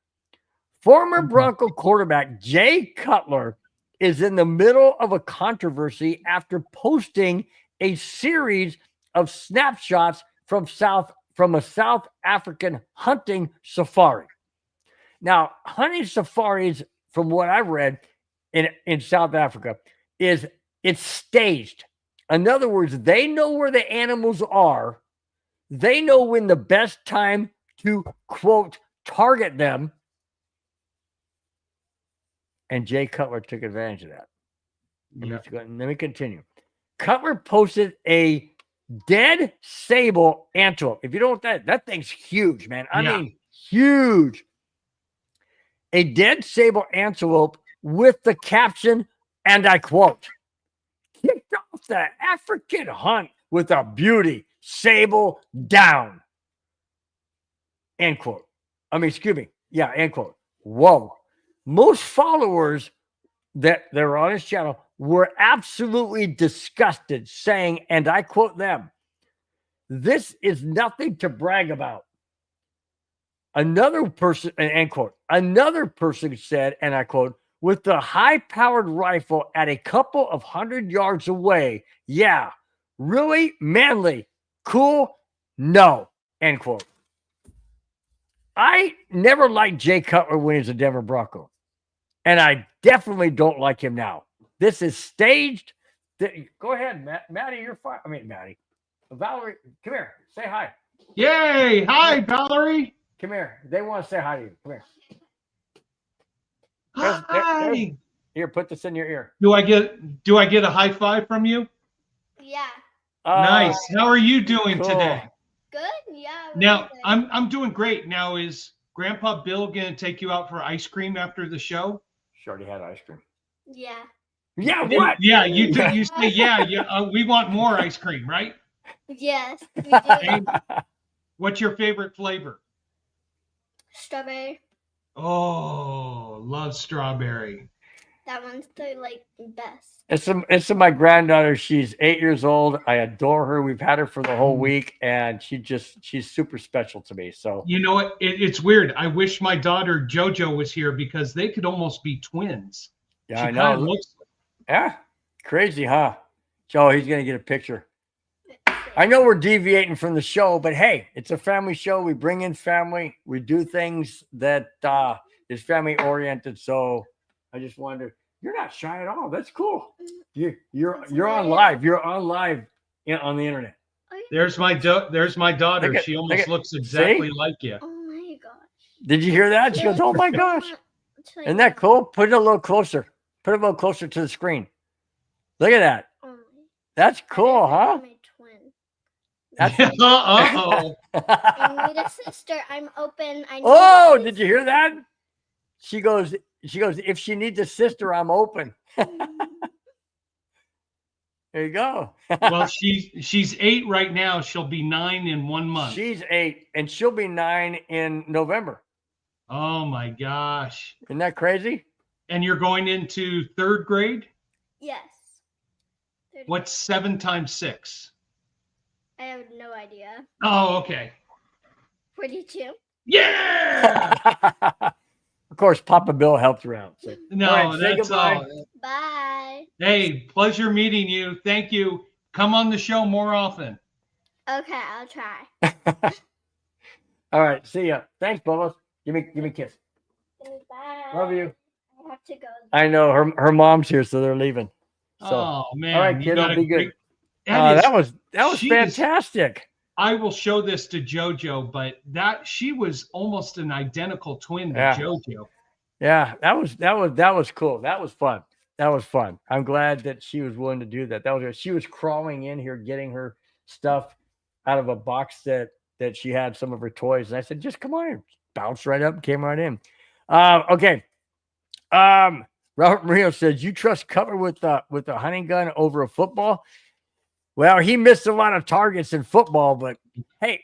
S1: Former Bronco quarterback Jay Cutler is in the middle of a controversy after posting a series of snapshots from a South African hunting safari. Now, hunting safaris, from what I've read in South Africa, it's staged. In other words, they know where the animals are. They know when the best time to, quote, target them. And Jay Cutler took advantage of that. Let me continue. Cutler posted a dead sable antelope. If you don't know what that thing's huge, man. I mean, huge. A dead sable antelope with the caption, and I quote, kicked off the African hunt with a beauty, sable down. End quote. Excuse me. Yeah, end quote. Whoa. Most followers that are on his channel were absolutely disgusted, saying, and I quote them, this is nothing to brag about. Another person, end quote, another person said, and I quote, with the high-powered rifle at a couple of 100 yards away, yeah, really manly, cool, no, end quote. I never liked Jay Cutler when he was a Denver Bronco, and I definitely don't like him now. This is staged. Go ahead, Maddie, you're fine. Maddie. Valerie, come here. Say hi.
S2: Yay. Hi, Valerie.
S1: Come here. They want to say hi to you. Come here.
S2: Hi.
S1: Here, put this in your ear.
S2: Do I get a high five from you?
S3: Yeah.
S2: Nice. How are you doing today?
S3: Good. Yeah. Really
S2: Now,
S3: good.
S2: I'm doing great. Now, is Grandpa Bill going to take you out for ice cream after the show?
S1: She already had ice cream.
S3: Yeah.
S1: Yeah, what?
S2: Yeah, you say, yeah, we want more ice cream, right?
S3: Yes, we do.
S2: What's your favorite flavor?
S3: Strawberry.
S2: Oh, love strawberry.
S3: That one's the best.
S1: It's my granddaughter. She's 8 years old. I adore her. We've had her for the whole week, and she's super special to me. So
S2: you know what? It's weird. I wish my daughter JoJo was here because they could almost be twins.
S1: Yeah, I know. Yeah, crazy, huh? Joe, he's gonna get a picture. I know we're deviating from the show, but hey, it's a family show. We bring in family. We do things that is family oriented. So I just wondered, you're not shy at all. That's cool. You're on live. You're on live on the internet.
S2: There's my daughter. She almost looks exactly like you.
S3: Oh my gosh.
S1: Did you hear that? She goes, oh my gosh. Isn't that cool? Put it a little closer. Put it a little closer to the screen. Look at that. That's cool, huh?
S3: I need a sister. I'm open.
S1: Did you hear that? She goes, if she needs a sister, I'm open. There you go.
S2: Well, she's 8 right now. She'll be 9 in 1 month.
S1: She's 8, and she'll be 9 in November.
S2: Oh my gosh.
S1: Isn't that crazy?
S2: And you're going into 3rd grade?
S3: Yes.
S2: What's 7 times 6?
S3: I have no idea.
S2: Oh, okay.
S3: 42.
S2: Yeah.
S1: Of course, Papa Bill helped her out. So.
S2: No, that's all.
S3: Bye.
S2: Hey, pleasure meeting you. Thank you. Come on the show more often.
S3: Okay, I'll try.
S1: All right, see ya. Thanks, Bubba. Give me a kiss.
S3: Bye.
S1: Love you.
S3: I have to go.
S1: I know her mom's here, so they're leaving. So,
S2: Oh man,
S1: all right,
S2: you
S1: kiddo,
S2: got
S1: be good.
S2: That
S1: That was fantastic.
S2: I will show this to JoJo, but she was almost an identical twin to JoJo.
S1: Yeah, that was cool. That was fun. That was fun. I'm glad that she was willing to do that. She was crawling in here, getting her stuff out of a box that she had some of her toys. And I said, just come on in. Bounced right up and came right in. Okay. Robert Murillo says, you trust Cutler with a hunting gun over a football? Well, he missed a lot of targets in football, but hey,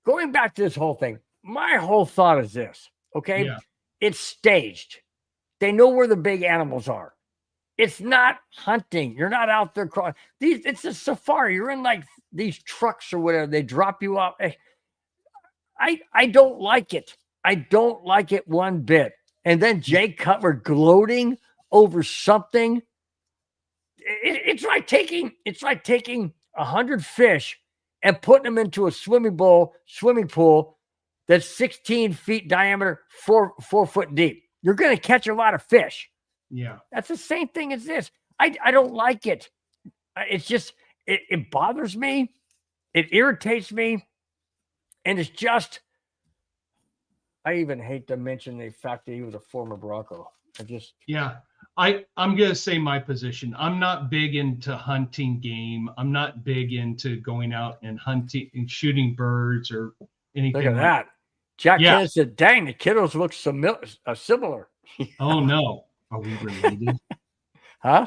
S1: going back to this whole thing, my whole thought is this, okay? Yeah. It's staged. They know where the big animals are. It's not hunting. You're not out there crawling. It's a safari. You're in like these trucks or whatever. They drop you off. I don't like it. I don't like it one bit. And then Jay Cutler gloating over something. It's like taking 100 fish and putting them into a swimming pool that's 16 feet diameter, 4 foot deep. You're going to catch a lot of fish.
S2: Yeah.
S1: That's the same thing as this. I don't like it. It's just, it bothers me. It irritates me. And it's just, I even hate to mention the fact that he was a former Bronco.
S2: Yeah. I'm going to say my position. I'm not big into hunting game. I'm not big into going out and hunting and shooting birds or anything.
S1: Look at that. Jack Kennedy said, dang, the kiddos look similar.
S2: Oh, no. Are we related?
S1: Huh?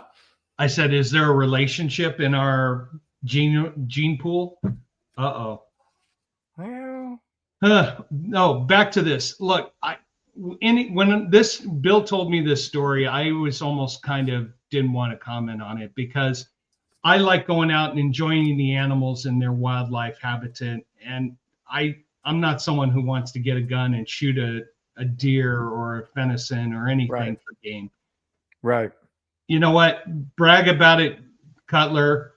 S2: I said, is there a relationship in our gene pool? Uh-oh.
S1: Well.
S2: No, back to this. Look, when this Bill told me this story, I was almost kind of didn't want to comment on it because I like going out and enjoying the animals in their wildlife habitat. And I'm not someone who wants to get a gun and shoot a deer or a venison or anything for game.
S1: Right.
S2: You know what? Brag about it, Cutler.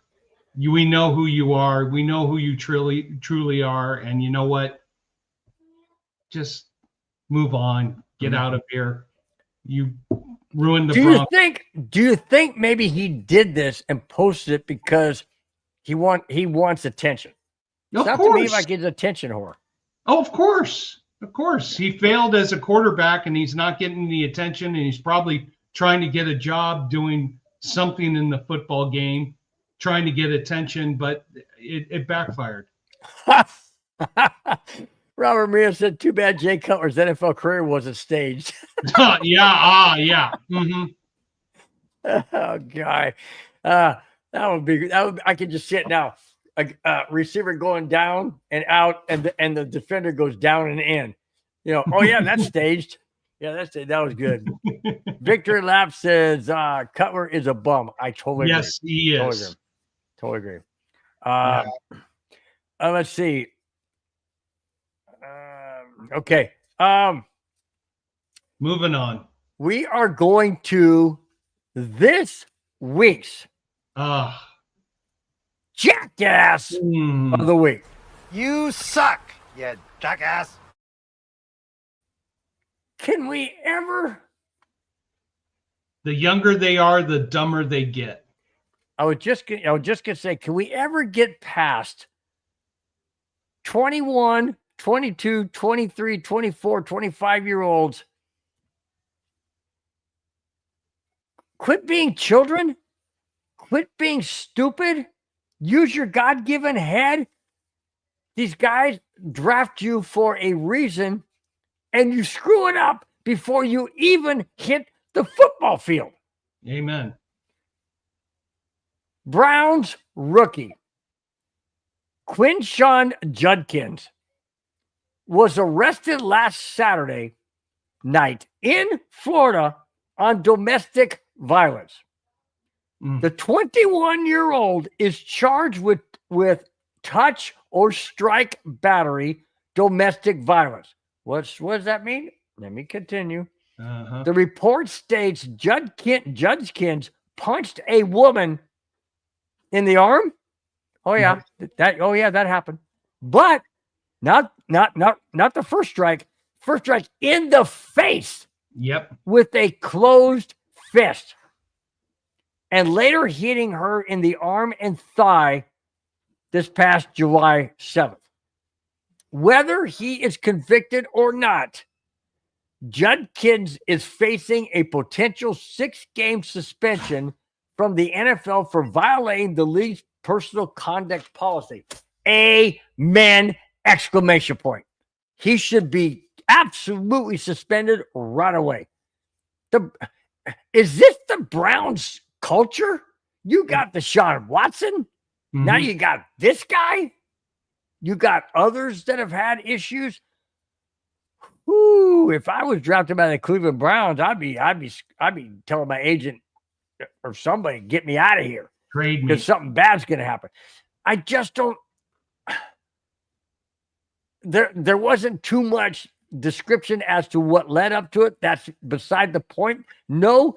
S2: We know who you are. We know who you truly are. And you know what? Just move on. Get out of here. You ruined the Broncos.
S1: Do you think maybe he did this and posted it because he wants attention? Sounds to me like he's an attention whore.
S2: Oh, of course. Of course. He failed as a quarterback and he's not getting the attention and he's probably trying to get a job doing something in the football game, trying to get attention, but it backfired.
S1: Robert Murillo said, too bad Jay Cutler's NFL career wasn't staged.
S2: Yeah. Mm-hmm.
S1: Oh, guy. That would be, I can just see it now. A receiver going down and out, and the defender goes down and in. You know, oh, yeah, that's staged. Yeah, that was good. Victor Lapp says, Cutler is a bum. I totally agree.
S2: Yes, he is.
S1: Totally agree. Let's see. Okay.
S2: Moving on.
S1: We are going to this week's Jackass of the Week.
S4: You suck, you jackass.
S1: Can we ever?
S2: The younger they are, the dumber they get.
S1: I was just gonna say, can we ever get past 21, 22, 23, 24, 25-year-olds? Quit being children. Quit being stupid. Use your God-given head. These guys draft you for a reason, and you screw it up before you even hit the football field.
S2: Amen.
S1: Browns rookie Quinshon Judkins was arrested last Saturday night in Florida on domestic violence. The 21-year-old is charged with touch or strike battery domestic violence. What does that mean? Let me continue. The report states Judkins punched a woman in the arm. Oh yeah, that happened. But not the first strike. First strike in the face.
S2: Yep.
S1: With a closed fist. and later hitting her in the arm and thigh this past July 7th. Whether he is convicted or not, Judkins is facing a potential 6-game suspension from the NFL for violating the league's personal conduct policy. Amen! Exclamation point. He should be absolutely suspended right away. Is this the Browns culture? You got Deshaun Watson. Now you got this guy. You got others that have had issues. Ooh, if I was drafted by the Cleveland Browns, I'd be telling my agent or somebody, get me out of here.
S2: Trade me.
S1: Because something bad's going to happen. I just don't. There wasn't too much description as to what led up to it. That's beside the point. No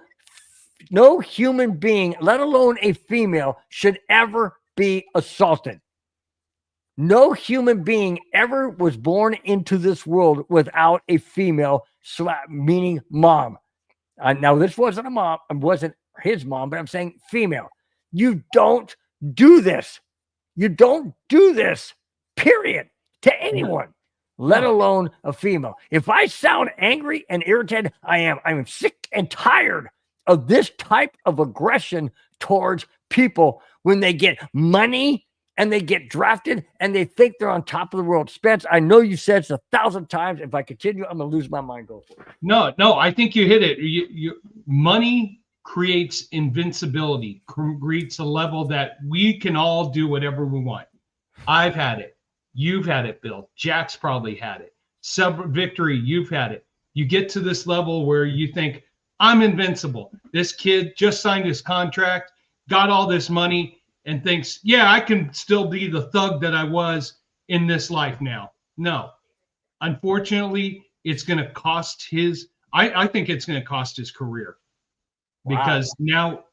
S1: human being, let alone a female, should ever be assaulted. No human being ever was born into this world without a female, meaning mom. Now, this wasn't a mom. It wasn't his mom, but I'm saying female. You don't do this. You don't do this, period, to anyone, let alone a female. If I sound angry and irritated, I am. I'm sick and tired of this type of aggression towards people when they get money and they get drafted and they think they're on top of the world. Spence, I know you said it 1,000 times. If I continue, I'm going to lose my mind. Go for it.
S2: No, I think you hit it. Money creates invincibility, creates a level that we can all do whatever we want. I've had it. You've had it, Bill. Jack's probably had it. Victory, you've had it. You get to this level where you think, I'm invincible. This kid just signed his contract, got all this money, and thinks, yeah, I can still be the thug that I was in this life now. No. Unfortunately, it's going to cost I think it's going to cost his career. Because now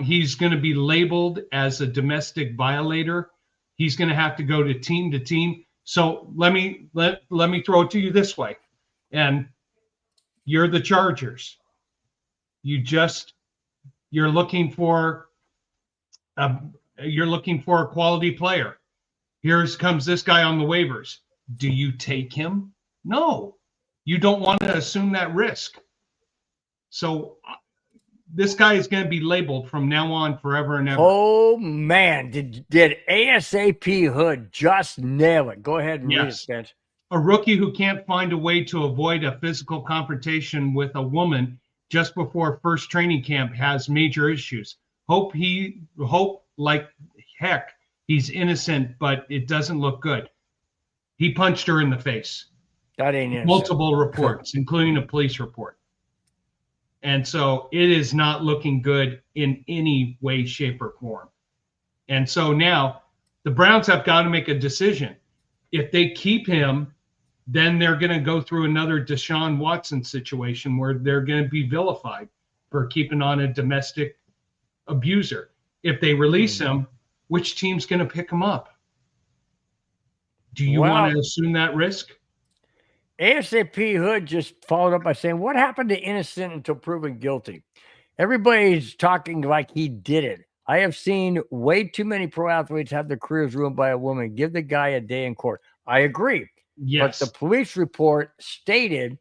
S2: he's going to be labeled as a domestic violator. He's going to have to go to team. So let me throw it to you this way. And you're the Chargers. You're looking for a quality player. Here comes this guy on the waivers. Do you take him? No, you don't want to assume that risk. So this guy is going to be labeled from now on forever and ever.
S1: Oh man, did ASAP Hood just nail it? Go ahead and read it, Spence.
S2: A rookie who can't find a way to avoid a physical confrontation with a woman just before first training camp has major issues. Hope like heck he's innocent, but it doesn't look good. He punched her in the face.
S1: That ain't innocent.
S2: Multiple reports, including a police report. And so it is not looking good in any way, shape, or form. And so now the Browns have got to make a decision. If they keep him, then they're going to go through another Deshaun Watson situation where they're going to be vilified for keeping on a domestic abuser. If they release him, which team's going to pick him up? Do you want to assume that risk?
S1: ASAP Hood just followed up by saying, what happened to innocent until proven guilty? Everybody's talking like he did it. I have seen way too many pro athletes have their careers ruined by a woman. Give the guy a day in court. I agree.
S2: Yes.
S1: But the police report stated,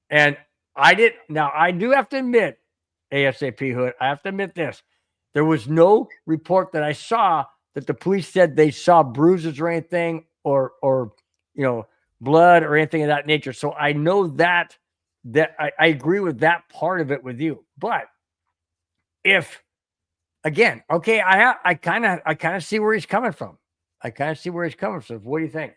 S1: and I do have to admit, ASAP Hood, I have to admit this. There was no report that I saw that the police said they saw bruises or anything or blood or anything of that nature. So I know that I agree with that part of it with you. But if again, okay, I kind of see where he's coming from. What do you think?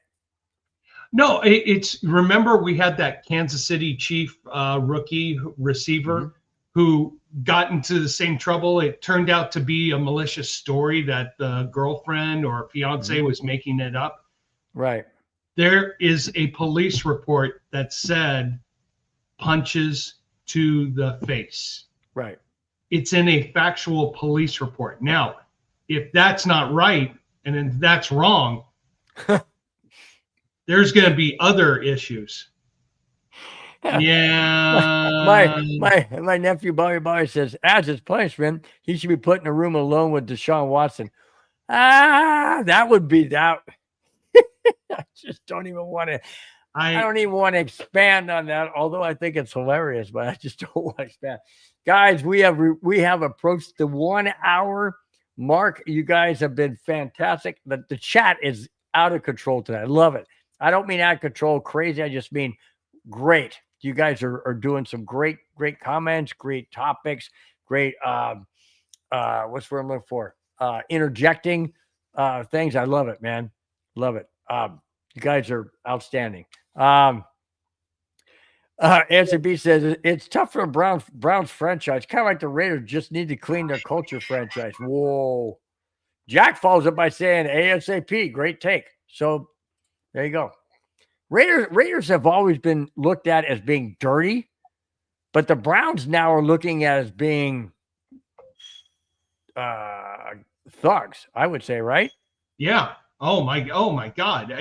S2: No, it's remember we had that Kansas City Chief rookie receiver who got into the same trouble. It turned out to be a malicious story that the girlfriend or fiance was making it up.
S1: Right.
S2: There is a police report that said punches to the face.
S1: Right.
S2: It's in a factual police report. Now, if that's not right and then that's wrong, there's going to be other issues. Yeah.
S1: My nephew Bobby says, as his punishment, he should be put in a room alone with Deshaun Watson. That would be that. I just don't even want to. I don't even want to expand on that, although I think it's hilarious, but I just don't want to expand. Guys, we have approached the 1 hour mark. You guys have been fantastic. The chat is out of control today. I love it. I don't mean out of control, crazy. I just mean great. You guys are doing some great comments, great topics, great what's what I'm looking for? Interjecting things. I love it, man. Love it. You guys are outstanding. SB says it's tough for a Browns franchise, kind of like the Raiders just need to clean their culture franchise. Whoa. Jack follows up by saying ASAP, great take. So there you go. Raiders have always been looked at as being dirty, but the Browns now are looking at as being thugs, I would say, right?
S2: Yeah. Oh my God.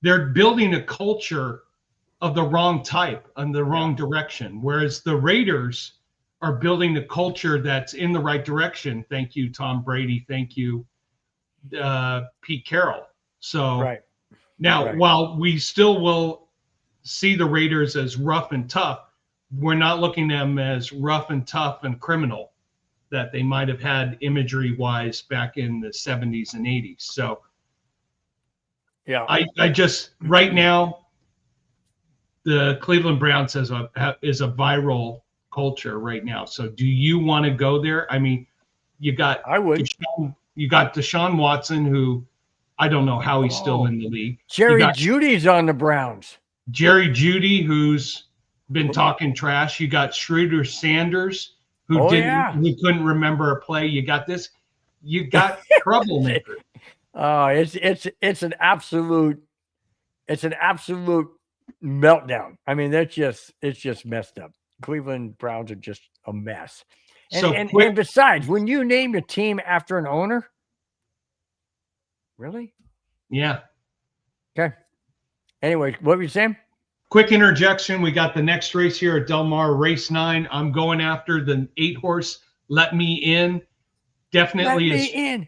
S2: They're building a culture of the wrong type and the wrong direction, whereas the Raiders are building a culture that's in the right direction. Thank you, Tom Brady. Thank you, Pete Carroll. So now, while we still will see the Raiders as rough and tough, we're not looking at them as rough and tough and criminal that they might have had imagery-wise back in the 70s and 80s. So
S1: yeah,
S2: I just right now, the Cleveland Browns is a viral culture right now. So do you want to go there? I mean, you got Deshaun Watson, who I don't know how he's still in the league.
S1: Jerry Jeudy's on the Browns.
S2: Jerry Jeudy, who's been talking trash. You got Schroeder Sanders, who couldn't remember a play. You got troublemaker.
S1: Oh, it's an absolute meltdown. I mean, it's just messed up. Cleveland Browns are just a mess. And besides, when you name your team after an owner, really?
S2: Yeah.
S1: Okay. Anyway, what were you saying?
S2: Quick interjection. We got the next race here at Del Mar, race 9. I'm going after the 8-horse. Let Me In. Definitely
S1: Let me in.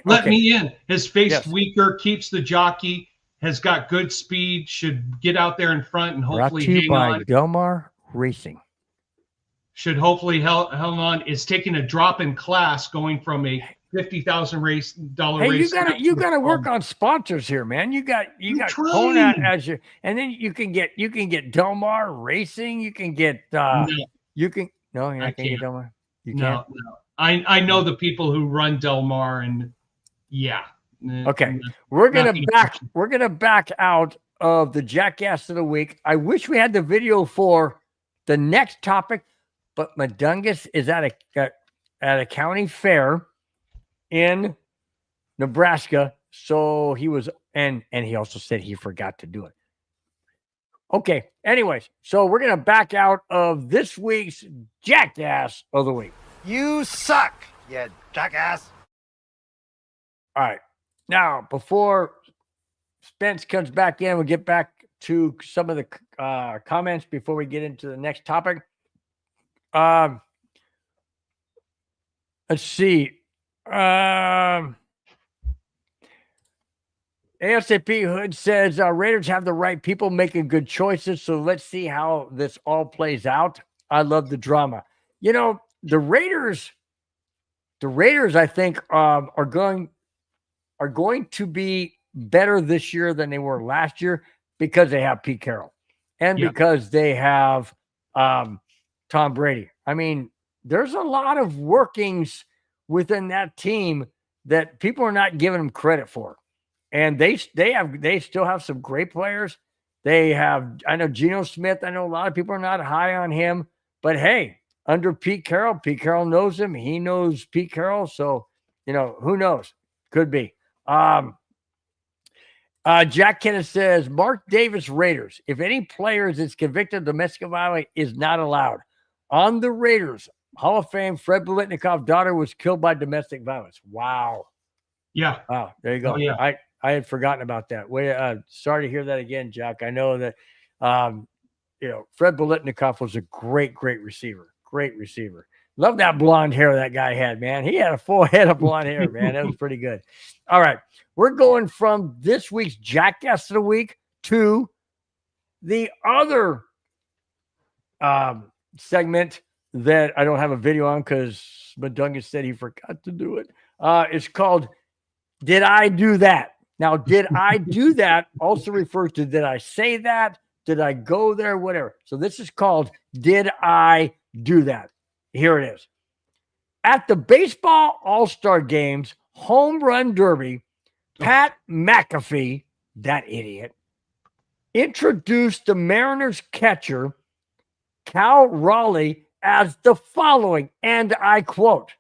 S2: Let me in. His face weaker, keeps the jockey, has got good speed, should get out there in front and hopefully hang on.
S1: Del Mar Racing.
S2: Should hopefully hang on. Is taking a drop in class, going from a $50,000 race.
S1: Hey, you gotta work on sponsors here, man. You got KONA as your, and then you can get Del Mar Racing. You can get you're not gonna get Del Mar. You can't.
S2: No. I know the people who run Del Mar, and
S1: okay, we're gonna back out of the Jackass of the Week. I wish we had the video for the next topic, but Madungus is at a county fair in Nebraska, so he was, and he also said he forgot to do it. Okay, anyways, so we're gonna back out of this week's Jackass of the Week.
S4: You suck, you jackass.
S1: All right. Now, before Spence comes back in, we'll get back to some of the comments before we get into the next topic. Let's see. ASAP Hood says Raiders have the right people making good choices, so let's see how this all plays out. I love the drama. You know, the Raiders, I think, are going to be better this year than they were last year because they have Pete Carroll and because they have Tom Brady. I mean, there's a lot of workings within that team that people are not giving them credit for, and they still have some great players. I know Geno Smith. I know a lot of people are not high on him, but hey. Under Pete Carroll knows him. He knows Pete Carroll. So, who knows? Could be. Jack Kenneth says, Mark Davis Raiders. If any players is convicted of domestic violence is not allowed. On the Raiders, Hall of Fame, Fred Biletnikov's daughter was killed by domestic violence. Wow.
S2: Yeah.
S1: Wow. There you go.
S2: Oh, yeah.
S1: I had forgotten about that. Sorry to hear that again, Jack. I know that Fred Biletnikoff was a great receiver. Great receiver. Love that blonde hair that guy had, man. He had a full head of blonde hair, man. That was pretty good. All right. We're going from this week's Jackass of the Week to the other segment that I don't have a video on because Madunga said he forgot to do it. It's called Did I Do That? Now, did I do that also refers to did I say that? Did I go there? Whatever. So this is called Did I Do That? Here it is. At the Baseball All-Star Games Home Run Derby, Pat McAfee, that idiot, introduced the Mariners catcher, Cal Raleigh, as the following, and I quote,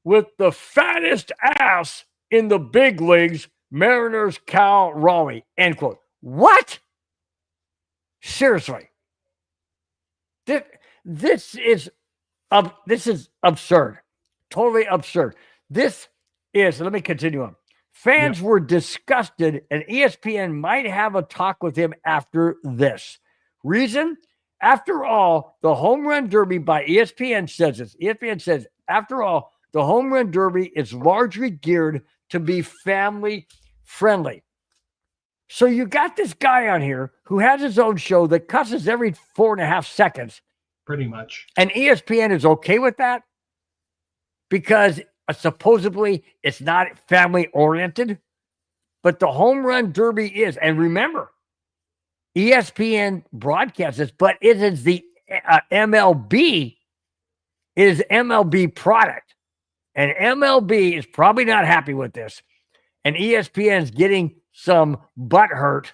S1: "With the fattest ass in the big leagues, Mariners Cal Raleigh," end quote. What? Seriously. This is absurd. Totally absurd. This is, let me continue on. Fans were disgusted, and ESPN might have a talk with him after this. Reason? After all, the Home Run Derby by ESPN says this. ESPN says, after all, the Home Run Derby is largely geared to be family friendly. So you got this guy on here who has his own show that cusses every 4.5 seconds.
S2: Pretty much.
S1: And ESPN is okay with that because supposedly it's not family oriented, but the Home Run Derby is. And remember, ESPN broadcasts this, but it is the MLB. It is MLB product. And MLB is probably not happy with this. And ESPN is getting some butt hurt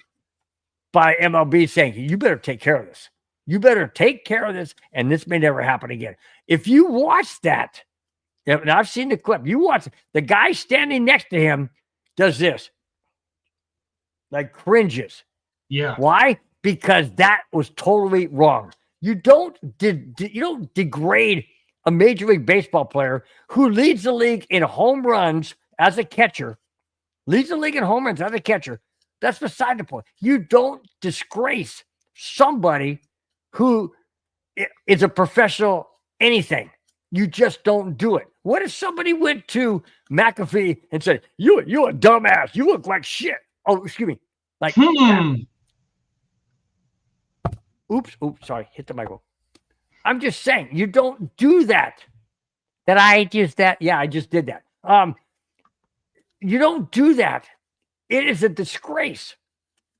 S1: by MLB saying, you better take care of this. You better take care of this, and this may never happen again. If you watch that, and I've seen the clip, you watch the guy standing next to him does this, like cringes.
S2: Yeah.
S1: Why? Because that was totally wrong. You don't degrade a Major League Baseball player who leads the league in home runs as a catcher. Leads the league in home runs as a catcher. That's beside the point. You don't disgrace somebody who is a professional anything. You just don't do it. What if somebody went to McAfee and said, you a dumbass. You look like shit. Oh, excuse me. Like, oops, sorry. Hit the microphone. I'm just saying, you don't do that. Yeah, I just did that. You don't do that. It is a disgrace.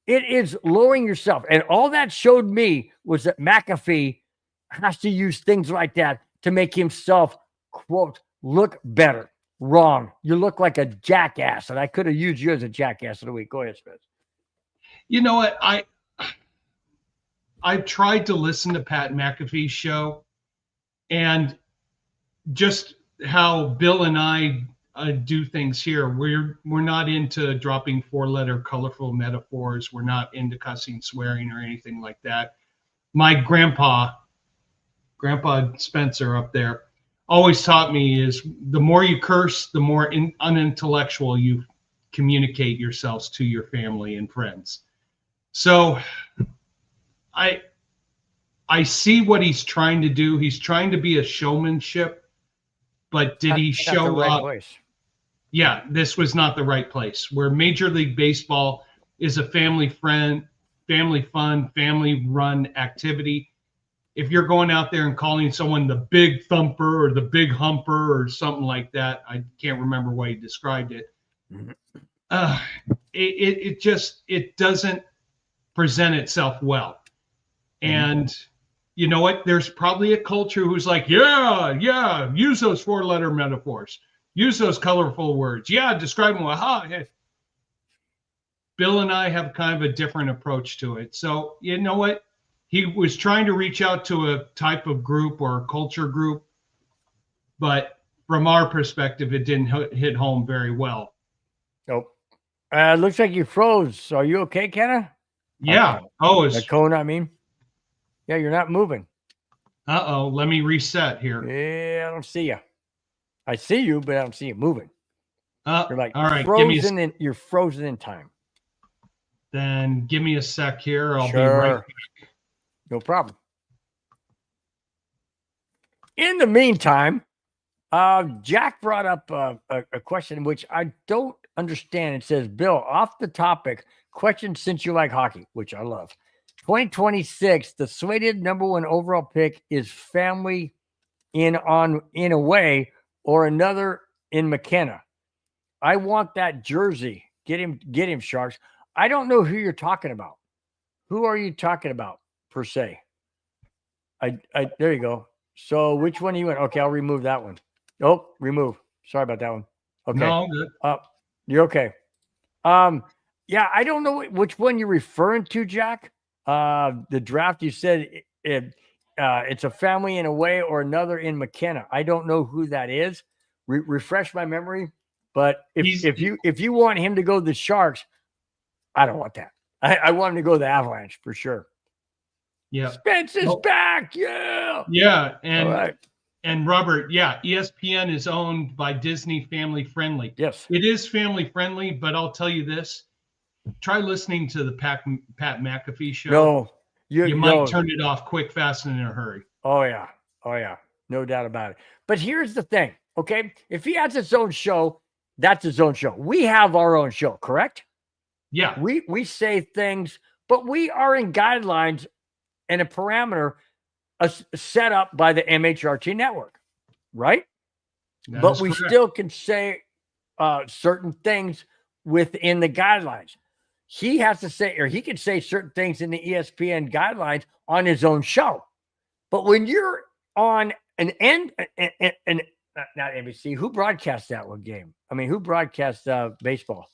S1: It is lowering yourself. And all that showed me was that McAfee has to use things like that to make himself, quote, look better. Wrong. You look like a jackass. And I could have used you as a jackass of the week. Go ahead, Spence.
S2: You know what? I've tried to listen to Pat McAfee's show, and just how Bill and I do things here. We're not into dropping 4-letter colorful metaphors. We're not into cussing, swearing, or anything like that. My grandpa Spencer up there, always taught me is the more you curse, the more unintellectual you communicate yourselves to your family and friends. So I see what he's trying to do. He's trying to be a showmanship, but did he show up? Yeah, this was not the right place. Where Major League Baseball is a family fun, family-run activity. If you're going out there and calling someone the big thumper or the big humper or something like that, I can't remember why he described it. It doesn't present itself well. And you know what? There's probably a culture who's like, yeah, use those 4-letter metaphors. Use those colorful words. Yeah, describe them well. Bill and I have kind of a different approach to it. So you know what? He was trying to reach out to a type of group or a culture group, but from our perspective, it didn't hit home very well.
S1: Nope. Looks like you froze. Are you okay, Kenna?
S2: Yeah.
S1: Okay. KONA, I mean. Yeah, you're not moving.
S2: Uh-oh. Let me reset here.
S1: Yeah, I don't see you. I see you, but I don't see you moving. You're like
S2: all right,
S1: frozen you're frozen in time.
S2: Then give me a sec here. I'll be
S1: sure.
S2: right back.
S1: No problem. In the meantime, Jack brought up a question which I don't understand. It says, Bill, off the topic, question since you like hockey, which I love. 2026, the slated #1 overall pick is family in a way or another in McKenna. I want that jersey. Get him, Sharks. I don't know who you're talking about. Who are you talking about, per se? There you go. So which one are you in? Okay, I'll remove that one. Oh, remove. Sorry about that one. Okay.
S2: No, good.
S1: You're okay. Yeah, I don't know which one you're referring to, Jack. The draft, you said it's a family in a way or another in McKenna. I don't know who that is. Refresh my memory. But if you want him to go to the Sharks, I don't want that. I want him to go to the Avalanche for sure.
S2: Yeah.
S1: Spence is back. Yeah.
S2: Yeah.
S1: All right.
S2: And Robert, yeah, ESPN is owned by Disney Family Friendly.
S1: Yes.
S2: It is family friendly, but I'll tell you this. Try listening to the Pat McAfee show.
S1: No.
S2: You might turn it off quick, fast, and in a hurry.
S1: Oh, yeah. Oh, yeah. No doubt about it. But here's the thing, okay? If he has his own show, that's his own show. We have our own show, correct?
S2: Yeah.
S1: We say things, but we are in guidelines and a parameter set up by the MHRT network, right? But we still can say certain things within the guidelines. He has to say, or he can say certain things in the ESPN guidelines on his own show. But when you're on not NBC, who broadcasts that one game? I mean, who broadcasts baseball?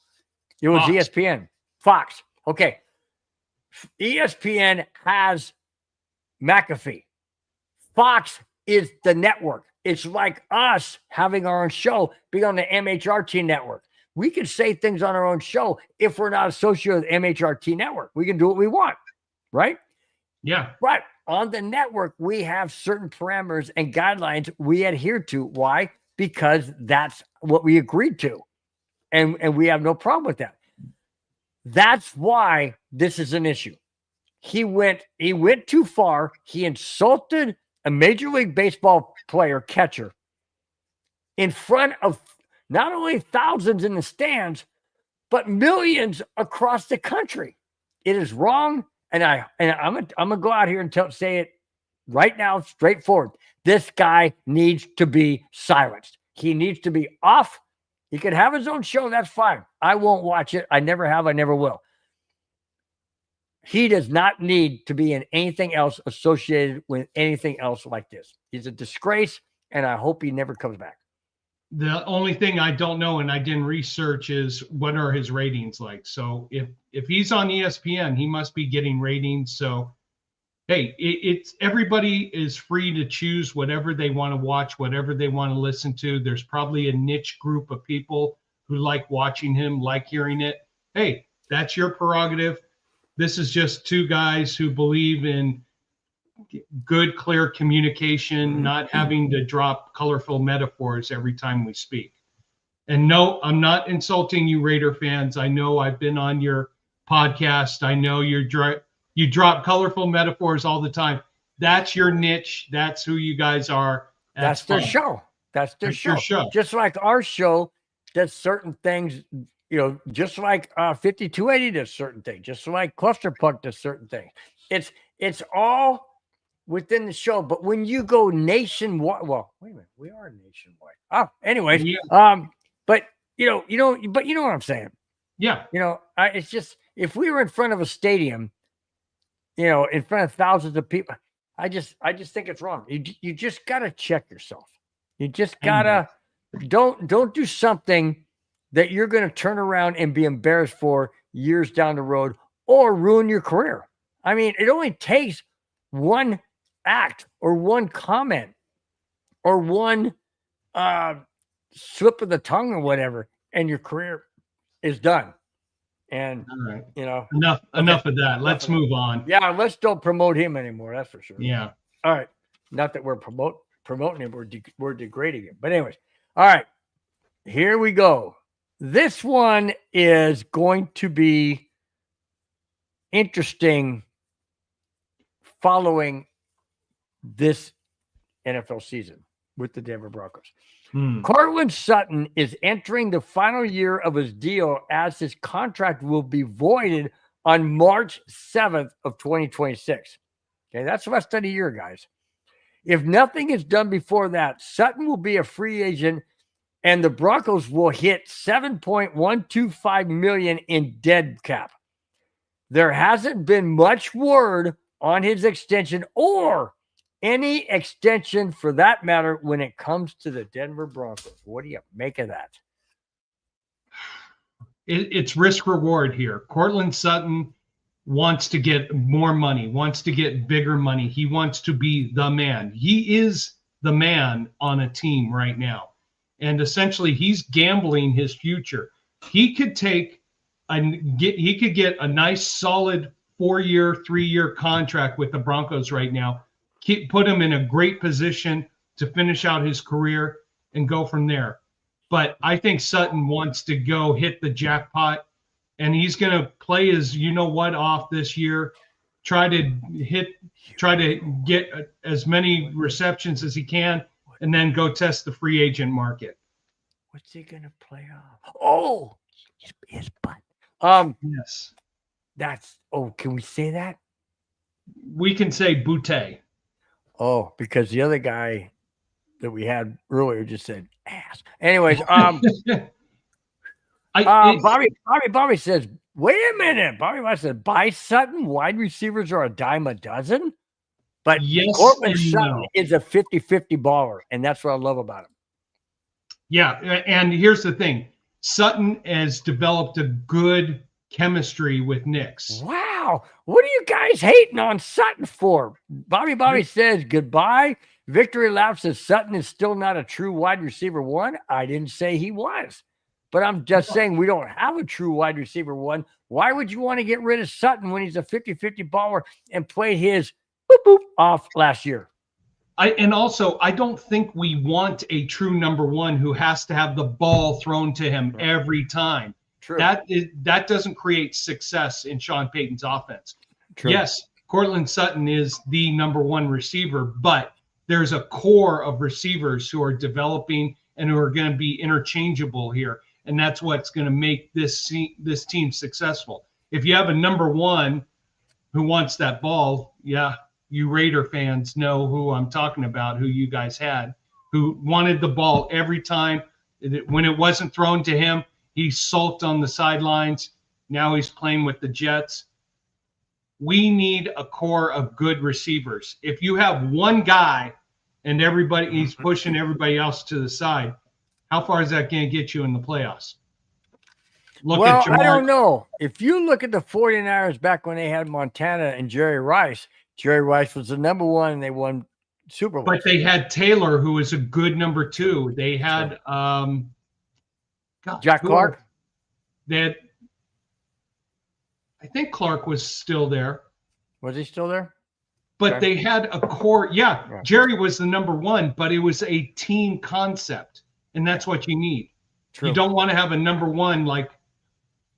S1: It was
S2: Fox.
S1: ESPN. Fox. Okay. ESPN has McAfee. Fox is the network. It's like us having our own show, being on the MHRT network. We can say things on our own show if we're not associated with MHRT network. We can do what we want, right?
S2: Yeah.
S1: But on the network, we have certain parameters and guidelines we adhere to. Why? Because that's what we agreed to. And we have no problem with that. That's why this is an issue. He went too far. He insulted a Major League Baseball player, catcher, in front of not only thousands in the stands, but millions across the country. It is wrong. And I'm gonna go out here and say it right now, straightforward. This guy needs to be silenced. He needs to be off. He can have his own show. That's fine. I won't watch it. I never have. I never will. He does not need to be in anything else associated with anything else like this. He's a disgrace, and I hope he never comes back.
S2: The only thing I don't know, and I didn't research, is what are his ratings like. So if he's on ESPN, he must be getting ratings. So, hey, it's everybody is free to choose whatever they want to watch, whatever they want to listen to. There's probably a niche group of people who like watching him, like hearing it. Hey, that's your prerogative. This is just two guys who believe in good, clear communication, not having to drop colorful metaphors every time we speak. And no, I'm not insulting you, Raider fans. I know I've been on your podcast. I know you drop colorful metaphors all the time. That's your niche. That's who you guys are.
S1: That's their show. That's their show. Just like our show does certain things, just like 5280 does certain things, just like Clusterpunk does certain things. It's all within the show. But when you go nationwide, well, wait a minute, we are nationwide. Oh, anyways, yeah. But you know what I'm saying.
S2: Yeah.
S1: It's just, if we were in front of a stadium, in front of thousands of people, I just think it's wrong. You just gotta check yourself. You just gotta don't do something that you're going to turn around and be embarrassed for years down the road or ruin your career. I mean, it only takes one act or one comment or one slip of the tongue or whatever, and your career is done. And,
S2: enough of that. Let's move on.
S1: Yeah, let's don't promote him anymore. That's for sure.
S2: Yeah.
S1: All right. Not that we're promoting him. We're degrading him. But anyways, all right. Here we go. This one is going to be interesting following this NFL season with the Denver Broncos. Cortland Sutton is entering the final year of his deal as his contract will be voided on March 7th of 2026. Okay, that's less than a year, guys. If nothing is done before that, Sutton will be a free agent and the Broncos will hit $7.125 million in dead cap. There hasn't been much word on his extension or any extension for that matter when it comes to the Denver Broncos. What do you make of that?
S2: It's risk reward here. Cortland Sutton wants to get more money, wants to get bigger money. He wants to be the man. He is the man on a team right now. And essentially he's gambling his future. He could get a nice solid 4-year, 3-year contract with the Broncos right now. Put him in a great position to finish out his career and go from there. But I think Sutton wants to go hit the jackpot, and he's going to play his you-know-what off this year, try to get as many receptions as he can, and then go test the free agent market.
S1: What's he going to play off? Oh, his butt.
S2: Yes.
S1: Can we say that?
S2: We can say booty.
S1: Oh, because the other guy that we had earlier just said ass. Anyways, Bobby says, wait a minute. Bobby said, buy Sutton. Wide receivers are a dime a dozen. But
S2: yes,
S1: Cortland Sutton is a 50-50 baller, and that's what I love about him.
S2: Yeah, and here's the thing. Sutton has developed a good chemistry with Nix.
S1: Wow. What are you guys hating on Sutton for? Bobby says goodbye. Victory Lap says Sutton is still not a true wide receiver one. I didn't say he was, but I'm just saying we don't have a true wide receiver one. Why would you want to get rid of Sutton when he's a 50-50 baller and play his boop off last year?
S2: I don't think we want a true number one who has to have the ball thrown to him every time.
S1: True.
S2: That doesn't create success in Sean Payton's offense.
S1: True.
S2: Yes, Cortland Sutton is the number one receiver, but there's a core of receivers who are developing and who are going to be interchangeable here, and that's what's going to make this team successful. If you have a number one who wants that ball, yeah, you Raider fans know who I'm talking about, who you guys had, who wanted the ball every time. When it wasn't thrown to him, he sulked on the sidelines. Now he's playing with the Jets. We need a core of good receivers. If you have one guy and he's pushing everybody else to the side, how far is that going to get you in the playoffs?
S1: I don't know. If you look at the 49ers back when they had Montana and Jerry Rice was the number one and they won Super Bowl.
S2: But they had Taylor, who was a good number two. They had
S1: Jack Clark.
S2: I think Clark was still there.
S1: Was he still there?
S2: But
S1: Okay.
S2: they had a core. Yeah,
S1: Right.
S2: Jerry was the number one, but it was a team concept, and that's what you need.
S1: True.
S2: You don't want to have a number one like,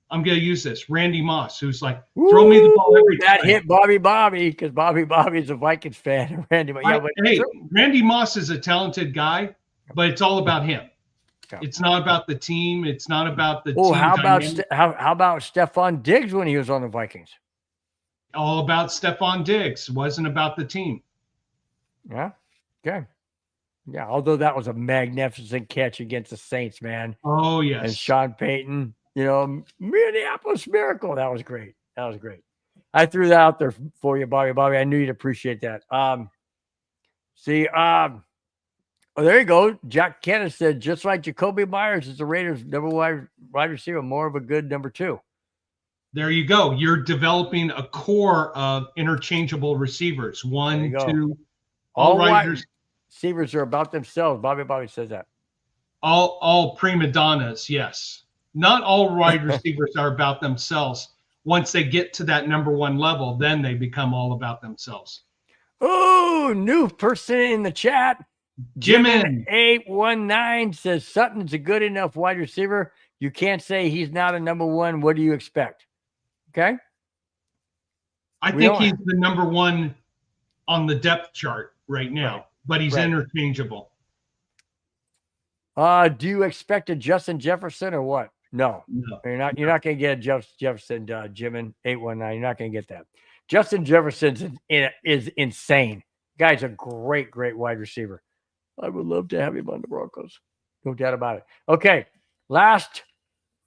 S2: I'm going to use this, Randy Moss, who's like, throw me the ball every time.
S1: That hit Bobby because Bobby's a Vikings fan. Randy
S2: Moss is a talented guy, but it's all about him.
S1: Yeah.
S2: It's not about the team. It's not about the
S1: Oh,
S2: team.
S1: how
S2: dynamic.
S1: about Stephon Diggs when he was on the Vikings?
S2: All about Stephon Diggs. It wasn't about the team.
S1: Yeah. Okay. Yeah. Although that was a magnificent catch against the Saints, man.
S2: Oh, yes.
S1: And Sean Payton, Minneapolis Miracle. That was great. I threw that out there for you, Bobby. I knew you'd appreciate that. Oh, there you go. Jack Kenneth said, just like Jacoby Myers is the Raiders' number one wide receiver, more of a good number two.
S2: There you go. You're developing a core of interchangeable receivers. One, two,
S1: all wide receivers are about themselves. Bobby says that.
S2: All prima donnas, yes. Not all wide receivers are about themselves. Once they get to that number one level, then they become all about themselves.
S1: Oh, new person in the chat.
S2: Jimin
S1: 819 says Sutton's a good enough wide receiver. You can't say he's not a number one. What do you expect? Okay.
S2: I think he's the number one on the depth chart right now, but he's interchangeable.
S1: Do you expect a Justin Jefferson or what? No. You're not going to get a Jefferson, Jim in 819. You're not going to get that. Justin Jefferson is insane. Guy's a great wide receiver. I would love to have him on the Broncos. No doubt about it. Okay, last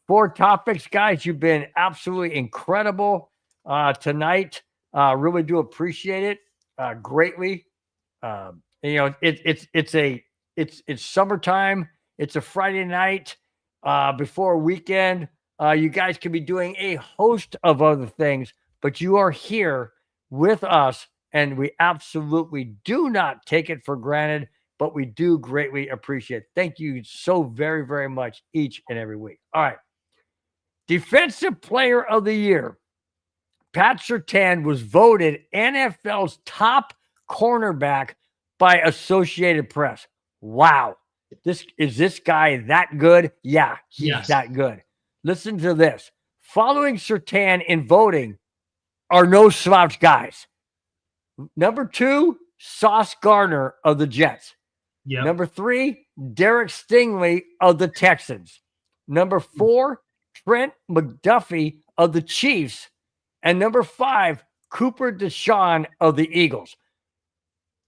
S1: 4 topics, guys. You've been absolutely incredible tonight. Really do appreciate it greatly. It's summertime. It's a Friday night before a weekend. You guys can be doing a host of other things, but you are here with us, and we absolutely do not take it for granted, but we do greatly appreciate it. Thank you so very, very much each and every week. All right. Defensive Player of the Year. Pat Surtain was voted NFL's top cornerback by Associated Press. Wow. Is this guy that good? Yeah, he's that good. Listen to this. Following Surtain in voting are no slouch guys. Number 2, Sauce Gardner of the Jets.
S2: Yep.
S1: Number 3, Derek Stingley of the Texans. Number 4, Trent McDuffie of the Chiefs. And number 5, Cooper DeShawn of the Eagles.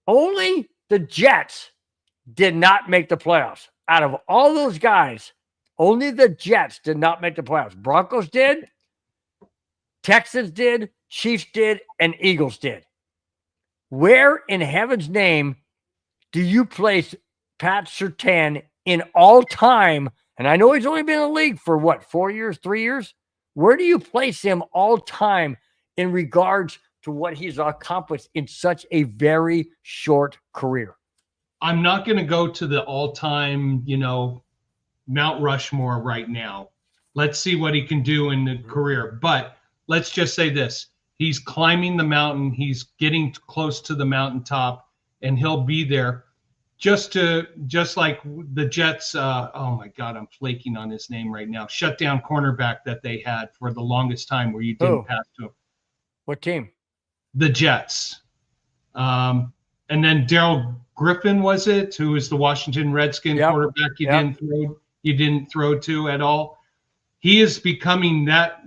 S1: Only the Jets did not make the playoffs. Out of all those guys, only the Jets did not make the playoffs. Broncos did, Texans did, Chiefs did, and Eagles did. Where in heaven's name do you place Pat Surtain in all time? And I know he's only been in the league for what, 4 years, 3 years? Where do you place him all time in regards to what he's accomplished in such a very short career?
S2: I'm not going to go to the all-time, Mount Rushmore right now. Let's see what he can do in the career. But let's just say this. He's climbing the mountain. He's getting close to the mountaintop, and he'll be there just like the Jets. Oh, my God, I'm flaking on his name right now. Shutdown cornerback that they had for the longest time where you didn't pass to him.
S1: What team?
S2: The Jets. And then Darrell Griffin, was it, who was the Washington Redskin quarterback you didn't throw to at all. He is becoming that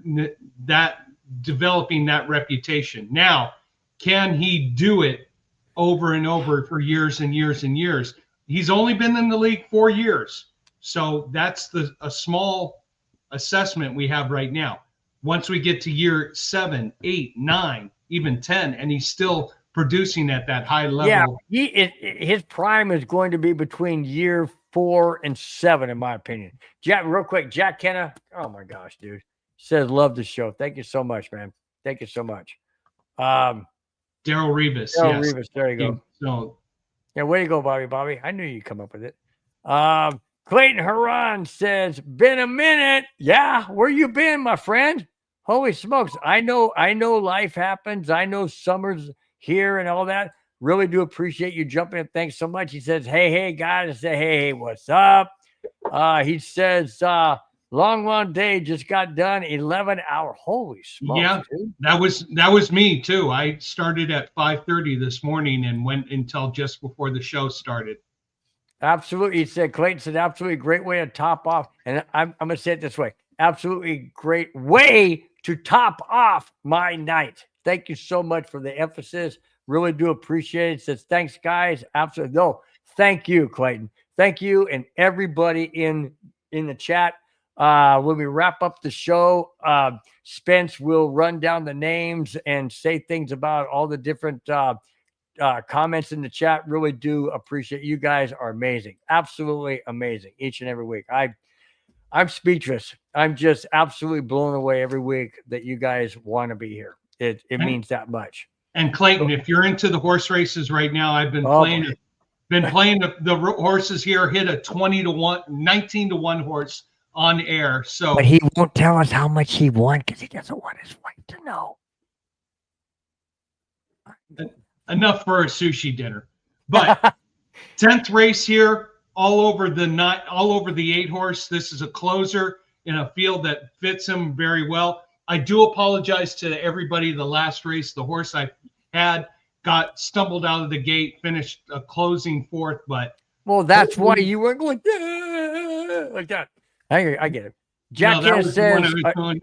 S2: developing that reputation. Now, can he do it over and over for years and years and years? He's only been in the league 4 years. So that's a small assessment we have right now. Once we get to year 7, 8, 9, even 10, and he's still producing at that high level.
S1: Yeah, his prime is going to be between year 4 and 7, in my opinion. Jack, real quick, Jack Kenna. Oh my gosh, dude. Says love the show. Thank you so much, man. Thank you so much.
S2: Darrell Revis.
S1: Darrell Revis. There you go.
S2: So,
S1: yeah, way to go, Bobby. Bobby, I knew you'd come up with it. Clayton Haran says, "Been a minute." Yeah, where you been, my friend? Holy smokes! I know life happens. I know summer's here and all that. Really do appreciate you jumping in. Thanks so much. He says, hey, guys. I say, hey, what's up? He says, long day just got done. 11-hour. Holy smokes.
S2: Yeah, dude. That was me too. I started at 5:30 this morning and went until just before the show started.
S1: Absolutely. He said, Clayton said, absolutely great way to top off. And I'm going to say it this way. Absolutely great way to top off my night. Thank you so much for the emphasis. Really do appreciate it. Says, thanks, guys. Absolutely. No, thank you, Clayton. Thank you and everybody in the chat. When we wrap up the show, Spence will run down the names and say things about all the different comments in the chat. Really do appreciate you guys are amazing. Absolutely amazing each and every week. I'm speechless. I'm just absolutely blown away every week that you guys want to be here. It means that much.
S2: And Clayton, if you're into the horse races right now, I've been playing the horses here. Hit a 20-1, 19-1 horse on air. So,
S1: but he won't tell us how much he won because he doesn't want his wife to know.
S2: Enough for a sushi dinner. But 10th race here, all over the 8 horse. This is a closer in a field that fits him very well. I do apologize to everybody. The last race, the horse I had got stumbled out of the gate, finished a closing fourth, but
S1: well, that's why you weren't going like that. I get it. Jackass says in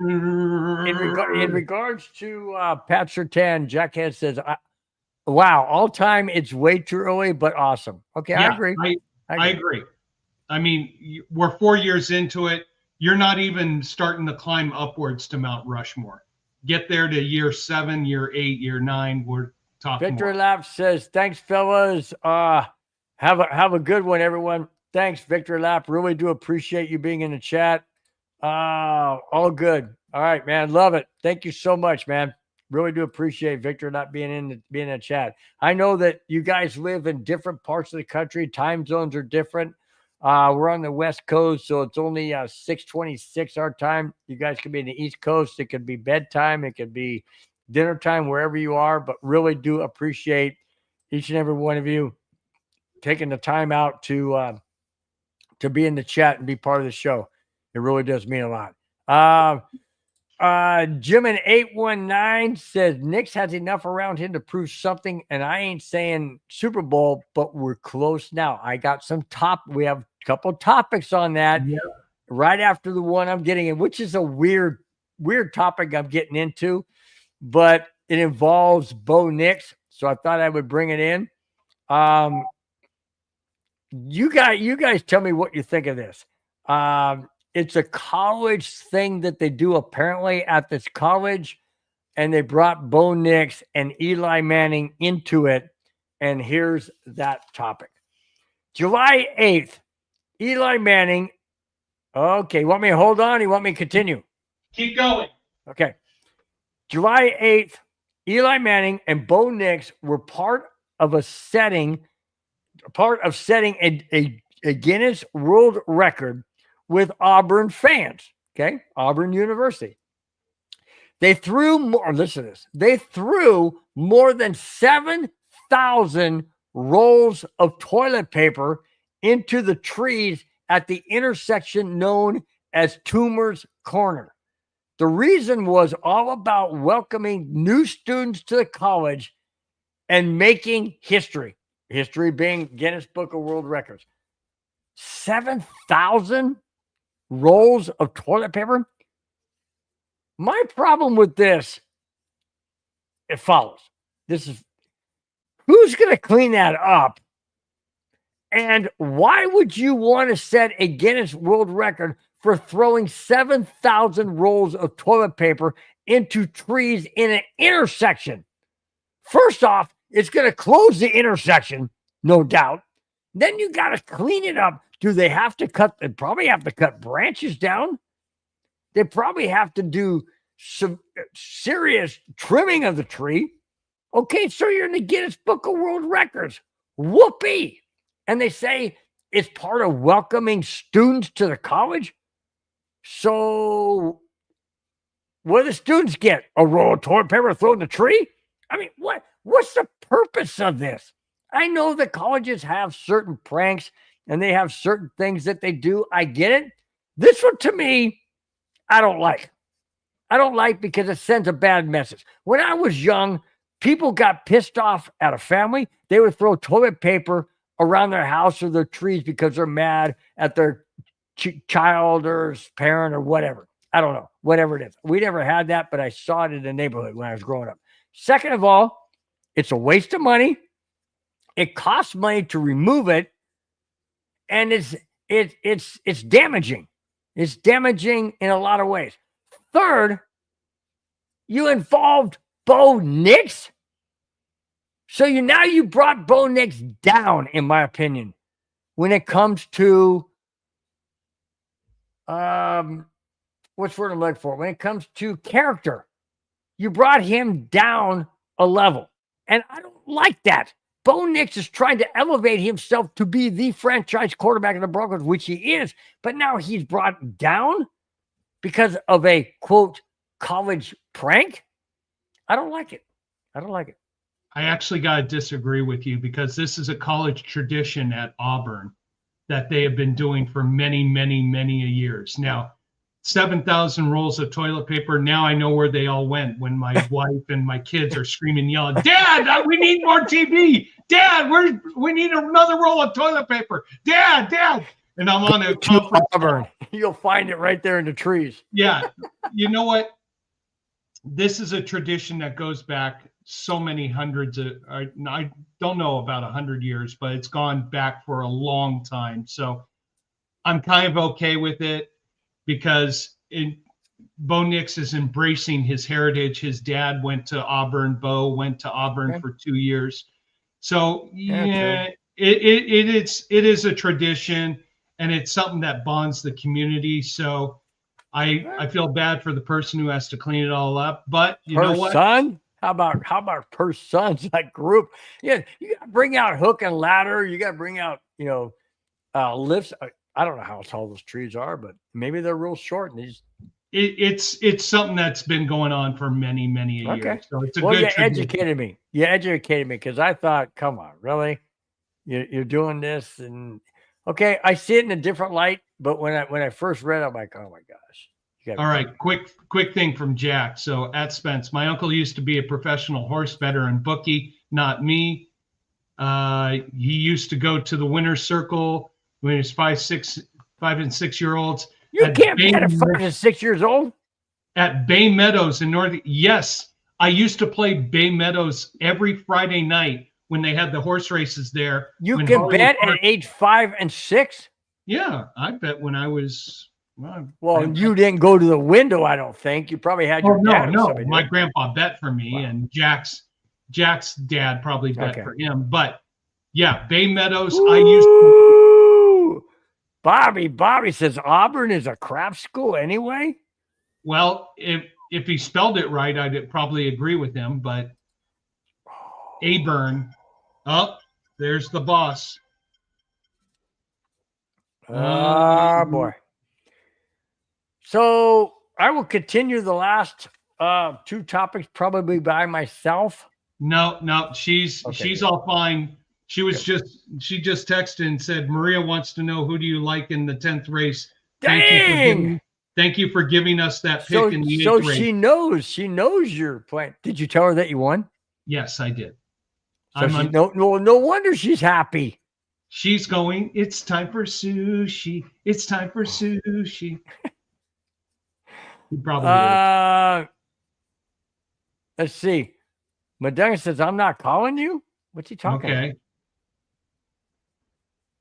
S1: regards to Pat Surtain, Jackass says, "Wow, all time, it's way too early, but awesome." Okay,
S2: yeah,
S1: I agree.
S2: I agree. I mean, we're 4 years into it. You're not even starting to climb upwards to Mount Rushmore. Get there to year 7, year 8, year 9. We're talking.
S1: Victor Lap says, "Thanks, fellas. Have a good one, everyone." Thanks, Victor Lap. Really do appreciate you being in the chat. All good. All right, man. Love it. Thank you so much, man. Really do appreciate Victor not being in the chat. I know that you guys live in different parts of the country. Time zones are different. We're on the West Coast, so it's only 6:26 our time. You guys could be in the East Coast. It could be bedtime. It could be dinner time, wherever you are. But really do appreciate each and every one of you taking the time out to be in the chat and be part of the show. It really does mean a lot. Jim in 819 says Knicks has enough around him to prove something, and I ain't saying Super Bowl, but we're close now. I got we have a couple topics on that right after the one I'm getting in, which is a weird topic I'm getting into, but it involves Bo Nix, so I thought I would bring it in. You guys tell me what you think of this. It's a college thing that they do apparently at this college, and they brought Bo Nix and Eli Manning into it. And here's that topic. July 8th, Eli Manning. Okay, you want me to hold on? You want me to continue?
S2: Keep going.
S1: Okay. July 8th, Eli Manning and Bo Nix were part of setting a Guinness World Record with Auburn fans, okay? Auburn University. They threw more, listen to this. They threw more than 7,000 rolls of toilet paper into the trees at the intersection known as Toomer's Corner. The reason was all about welcoming new students to the college and making history. History being Guinness Book of World Records. 7,000 rolls of toilet paper. My problem with this, it follows. This is, who's going to clean that up? And why would you want to set a Guinness World Record for throwing 7,000 rolls of toilet paper into trees in an intersection? First off, it's going to close the intersection, no doubt. Then you got to clean it up. Do they have to they probably have to cut branches down. They probably have to do some serious trimming of the tree. Okay, so you're in the Guinness Book of World Records. Whoopee. And they say it's part of welcoming students to the college. So what do the students get? A roll of toilet paper thrown in the tree? I mean, what's the purpose of this? I know the colleges have certain pranks and they have certain things that they do. I get it. This one, to me, I don't like. I don't like because it sends a bad message. When I was young, people got pissed off at a family. They would throw toilet paper around their house or their trees because they're mad at their child or parent or whatever. I don't know, whatever it is. We never had that, but I saw it in the neighborhood when I was growing up. Second of all, it's a waste of money. It costs money to remove it, and it's damaging. It's damaging in a lot of ways. Third, you involved Bo Nix. So you brought Bo Nix down, in my opinion, when it comes to what's the word I'm looking for? When it comes to character, you brought him down a level, and I don't like that. Bo Nix is trying to elevate himself to be the franchise quarterback of the Broncos, which he is, but now he's brought down because of a, quote, college prank. I don't like it. I don't like it.
S2: I actually got to disagree with you because this is a college tradition at Auburn that they have been doing for many, many, many years. Now, 7,000 rolls of toilet paper. Now I know where they all went when my wife and my kids are screaming, yelling, Dad, we need more TV. Dad, we need another roll of toilet paper. Dad. And I'm on a conference call.
S1: You'll find it right there in the trees.
S2: Yeah. You know what? This is a tradition that goes back so many hundreds of, I don't know about 100 years, but it's gone back for a long time. So I'm kind of okay with it because Bo Nix is embracing his heritage. His dad went to Auburn. Bo went to Auburn for 2 years. So yeah, it is a tradition, and it's something that bonds the community. So I feel bad for the person who has to clean it all up, but you know what?
S1: Son? How about per sons, like group? Yeah, you got to bring out hook and ladder. You got to bring out, lifts. I don't know how tall those trees are, but maybe they're real short. And
S2: it's something that's been going on for many years. So it's a good tradition.
S1: Educated me. You educated me because I thought, come on, really? You're doing this, and okay, I see it in a different light. But when I first read it, I'm like, oh my gosh.
S2: All right, quick thing from Jack. So at Spence, my uncle used to be a professional horse veteran bookie, not me. He used to go to the winner's circle when he was 5 and 6 year olds.
S1: You can't be at 5 and 6 years old.
S2: At Bay Meadows in North. Yes, I used to play Bay Meadows every Friday night when they had the horse races there.
S1: You can bet at age 5 and 6.
S2: Yeah, I bet when I was.
S1: Well, you didn't go to the window, I don't think. You probably had your dad.
S2: No. My grandpa bet for me, and Jack's dad probably bet for him. But yeah, Bay Meadows.
S1: Ooh,
S2: I used to.
S1: Bobby says Auburn is a crap school anyway.
S2: Well, if he spelled it right, I'd probably agree with him. But Auburn. Oh, there's the boss.
S1: Oh boy. So I will continue the last 2 topics probably by myself.
S2: No, she's all fine. She just texted and said Maria wants to know who do you like in the 10th race.
S1: Dang!
S2: Thank you for giving us that pick in the 8th race.
S1: She knows you're playing. Did you tell her that you won?
S2: Yes, I did.
S1: So no wonder she's happy.
S2: She's going, it's time for sushi. It's time for sushi.
S1: Probably let's see. Madonna says, I'm not calling you. What's he talking about?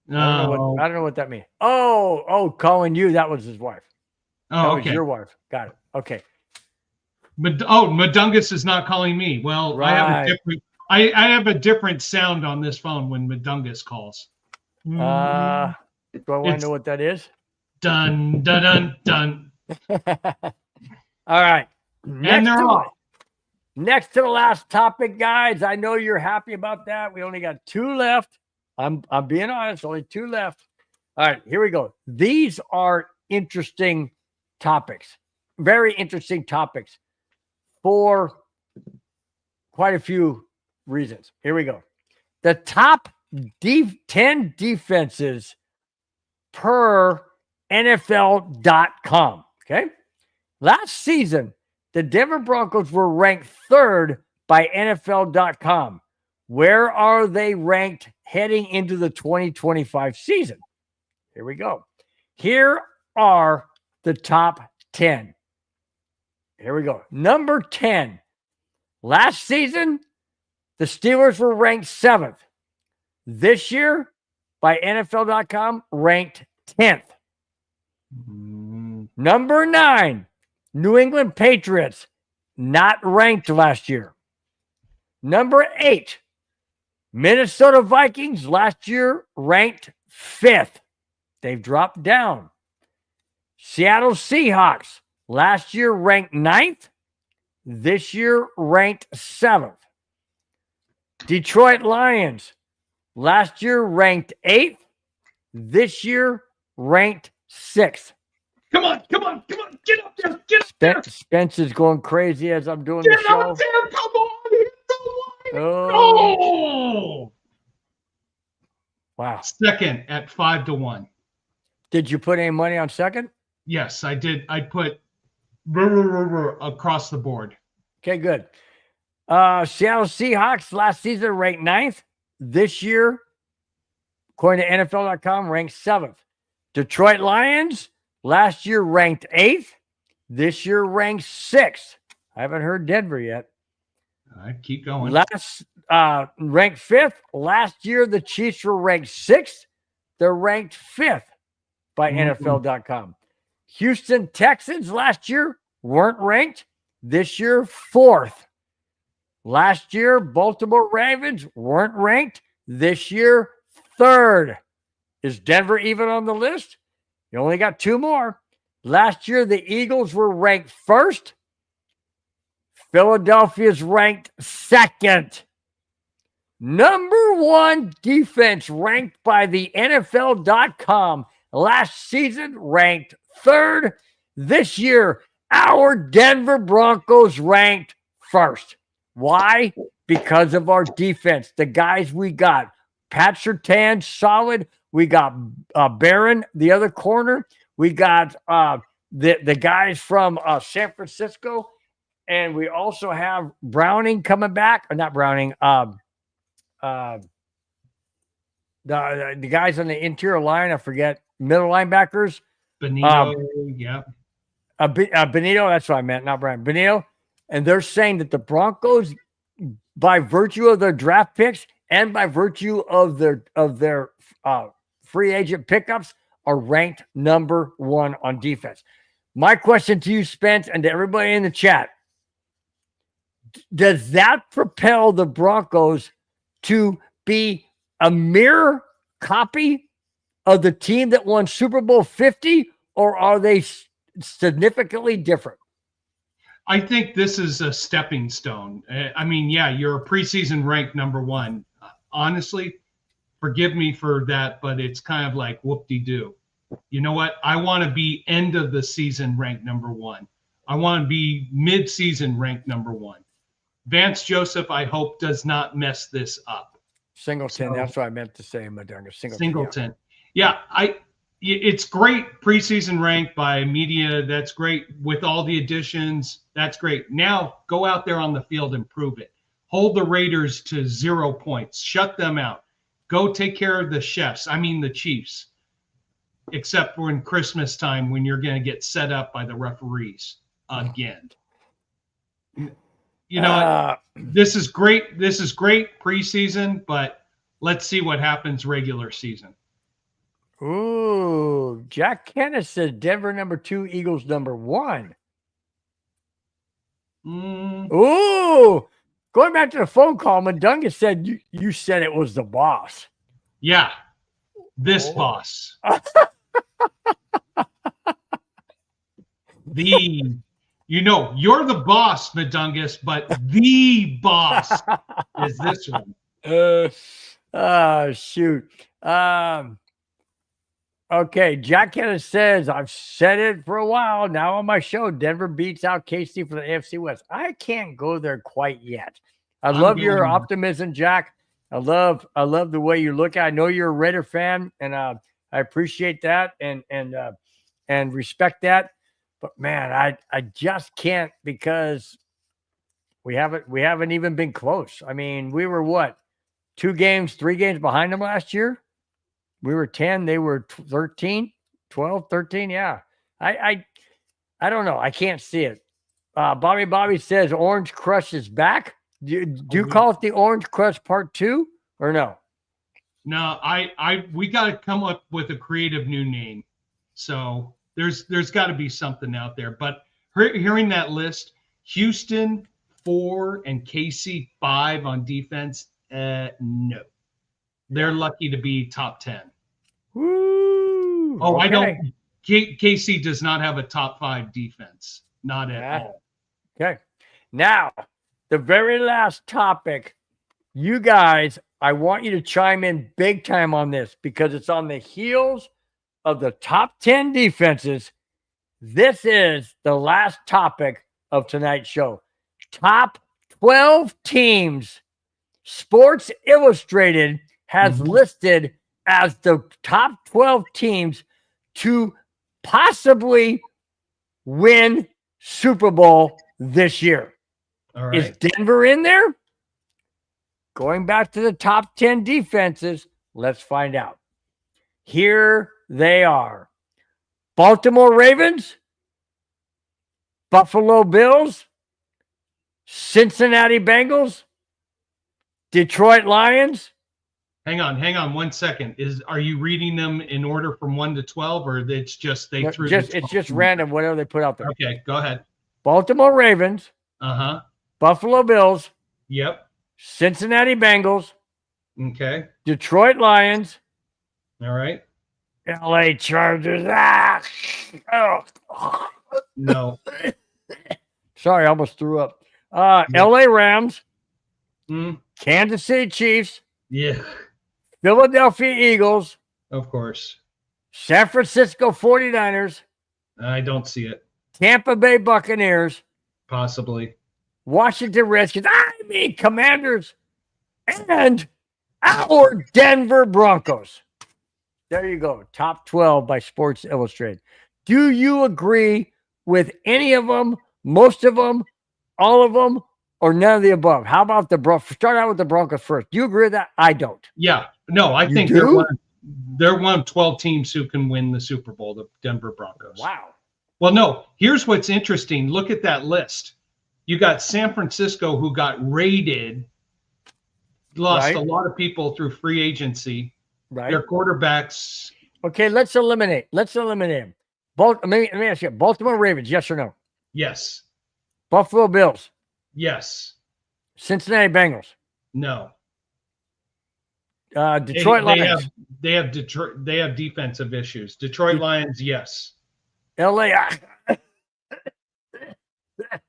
S1: I don't know what that means. Oh, calling you. That was his wife.
S2: Oh,
S1: that was your wife. Got it. Okay.
S2: Madungus is not calling me. Well,
S1: right.
S2: I have a different sound on this phone when Madungus calls.
S1: Do I want to know what that is?
S2: Dun dun dun dun.
S1: All right.
S2: And they're off.
S1: Next to the last topic, guys. I know you're happy about that. We only got 2 left. I'm being honest, only 2 left. All right, here we go. These are interesting topics. Very interesting topics for quite a few reasons. Here we go. The top 10 defenses per NFL.com. Okay. Last season, the Denver Broncos were ranked 3rd by NFL.com. Where are they ranked heading into the 2025 season? Here we go. Here are the top 10. Here we go. Number 10. Last season, the Steelers were ranked 7th. This year, by NFL.com, ranked 10th. Number 9, New England Patriots, not ranked last year. Number 8, Minnesota Vikings, last year ranked 5th. They've dropped down. Seattle Seahawks, last year ranked 9th. This year ranked 7th. Detroit Lions, last year ranked 8th. This year ranked 6th.
S2: Come on. Get up there. Get up there.
S1: Spence is going crazy as I'm doing
S2: the
S1: show.
S2: Get up there. Come on. Hit the line.
S1: Oh. Wow.
S2: Second at 5-1.
S1: Did you put any money on second?
S2: Yes, I did. I put across the board.
S1: Okay, good. Seattle Seahawks last season ranked 9th. This year, according to NFL.com, ranked 7th. Detroit Lions last year ranked 8th. This year ranked 6th. I haven't heard Denver yet.
S2: All right, keep going.
S1: Ranked 5th. Last year, the Chiefs were ranked 6th. They're ranked 5th by NFL.com. Houston Texans last year weren't ranked. This year, 4th. Last year, Baltimore Ravens weren't ranked. This year, 3rd. Is Denver even on the list? You only got 2 more. Last year, the Eagles were ranked 1st. Philadelphia's ranked 2nd. Number 1 defense ranked by the NFL.com last season ranked 3rd. This year, our Denver Broncos ranked 1st. Why? Because of our defense. The guys we got. Pat Surtain, solid. We got Barron, the other corner. We got the guys from San Francisco. And we also have Browning coming back. Or not Browning. The guys on the interior line, I forget. Middle linebackers.
S2: Benito, yeah.
S1: Benito, that's what I meant, not Brian. Benito. And they're saying that the Broncos, by virtue of their draft picks and by virtue of their free agent pickups, are ranked number 1 on defense. My question to you, Spence, and to everybody in the chat, does that propel the Broncos to be a mirror copy of the team that won Super Bowl 50, or are they significantly different?
S2: I think this is a stepping stone. I mean, yeah, you're a preseason ranked number 1. Honestly, forgive me for that, but it's kind of like whoop-de-doo. You know what? I want to be end of the season ranked number 1. I want to be mid-season ranked number 1. Vance Joseph, I hope, does not mess this up.
S1: Singleton, that's what I meant to say, Madonna.
S2: Singleton. Yeah, it's great preseason ranked by media. That's great with all the additions. That's great. Now go out there on the field and prove it. Hold the Raiders to 0 points. Shut them out. Go take care of the chefs. I mean the Chiefs. Except for in Christmas time when you're going to get set up by the referees again. You know, this is great. This is great preseason, but let's see what happens regular season.
S1: Ooh, Jack Kenneth says Denver number 2, Eagles number 1. Ooh, going back to the phone call, Madunga said you said it was the boss.
S2: Yeah, this boss. You're the boss, Madungus, but the boss is this one.
S1: Shoot. Okay, Jack Kenneth says, I've said it for a while now on my show. Denver beats out KC for the AFC West. I can't go there quite yet. I love your optimism, Jack. I love the way you look at it. I know you're a Raider fan, and I appreciate that and respect that. But man, I just can't, because we haven't even been close. I mean, we were what, 3 games behind them last year? We were 10, they were 13, 12, 13. Yeah. I don't know. I can't see it. Bobby says Orange Crush is back. Do you call it the Orange Crush Part 2 or no?
S2: No, we got to come up with a creative new name. So there's got to be something out there. But hearing that list, Houston 4 and KC 5 on defense, no. They're lucky to be top 10.
S1: Woo!
S2: Oh,
S1: okay.
S2: I don't. KC does not have a top 5 defense. Not at all.
S1: Okay. Now, the very last topic, you guys, I want you to chime in big time on this because it's on the heels of the top 10 defenses. This is the last topic of tonight's show. Top 12 teams. Sports Illustrated has listed as the top 12 teams to possibly win Super Bowl this year?
S2: All
S1: Is
S2: right.
S1: Denver in there? Going back to the top 10 defenses, let's find out. Here they are. Baltimore Ravens, Buffalo Bills, Cincinnati Bengals, Detroit Lions.
S2: Hang on 1 second. Are you reading them in order from 1 to 12, or it's just they
S1: No,
S2: threw?
S1: it's just random, whatever they put out there.
S2: Okay, go ahead.
S1: Baltimore Ravens,
S2: Uh-huh.
S1: Buffalo Bills,
S2: Yep.
S1: Cincinnati Bengals,
S2: Okay.
S1: Detroit Lions,
S2: All right.
S1: LA Chargers. Oh.
S2: No.
S1: Sorry, I almost threw up. LA Rams,
S2: Mm,
S1: Kansas City Chiefs,
S2: yeah,
S1: Philadelphia Eagles,
S2: of course.
S1: San Francisco 49ers,
S2: I don't see it.
S1: Tampa Bay Buccaneers,
S2: Possibly.
S1: Washington Redskins, Commanders, and our Denver Broncos. There you go. Top 12 by Sports Illustrated. Do you agree with any of them, most of them, all of them, or none of the above? How about the Broncos? Start out with the Broncos first. Do you agree with that? I don't.
S2: Yeah. No, I
S1: You
S2: think
S1: do?
S2: they're one of 12 teams who can win the Super Bowl, the Denver Broncos.
S1: Wow.
S2: Well, no, here's what's interesting. Look at that list. You got San Francisco, who got raided, lost
S1: Right.
S2: a lot of people through free agency.
S1: Right.
S2: Their quarterbacks,
S1: Okay, let's eliminate. Them. Let me ask you, Baltimore Ravens, yes or no?
S2: yes.
S1: Buffalo Bills,
S2: Yes.
S1: Cincinnati Bengals,
S2: No.
S1: Detroit Lions,
S2: They have Detroit. They have defensive issues. Detroit Lions, yes.
S1: LA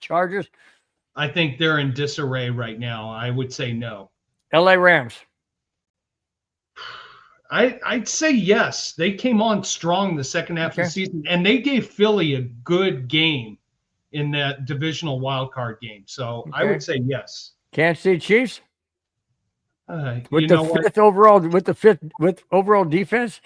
S1: Chargers,
S2: I think they're in disarray right now. I would say no.
S1: LA Rams,
S2: I'd say yes. They came on strong the second half of the season, and they gave Philly a good game in that divisional wild card game. So I would say yes.
S1: Kansas City Chiefs with
S2: You
S1: the
S2: know what?
S1: fifth overall defense.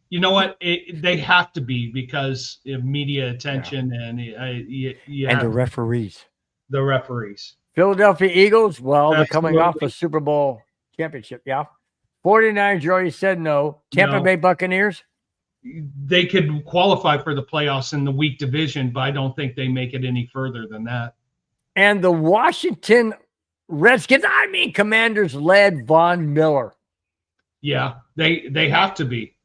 S2: You know what? They have to be because of media attention and
S1: And the referees.
S2: The referees.
S1: Philadelphia Eagles, well, they're coming off
S2: Absolutely.
S1: a Super Bowl championship. Yeah. 49ers, you already said no. Tampa
S2: No.
S1: Bay Buccaneers.
S2: They could qualify for the playoffs in the weak division, but I don't think they make it any further than that.
S1: And the Washington Redskins, Commanders led Von Miller.
S2: Yeah, they have to be.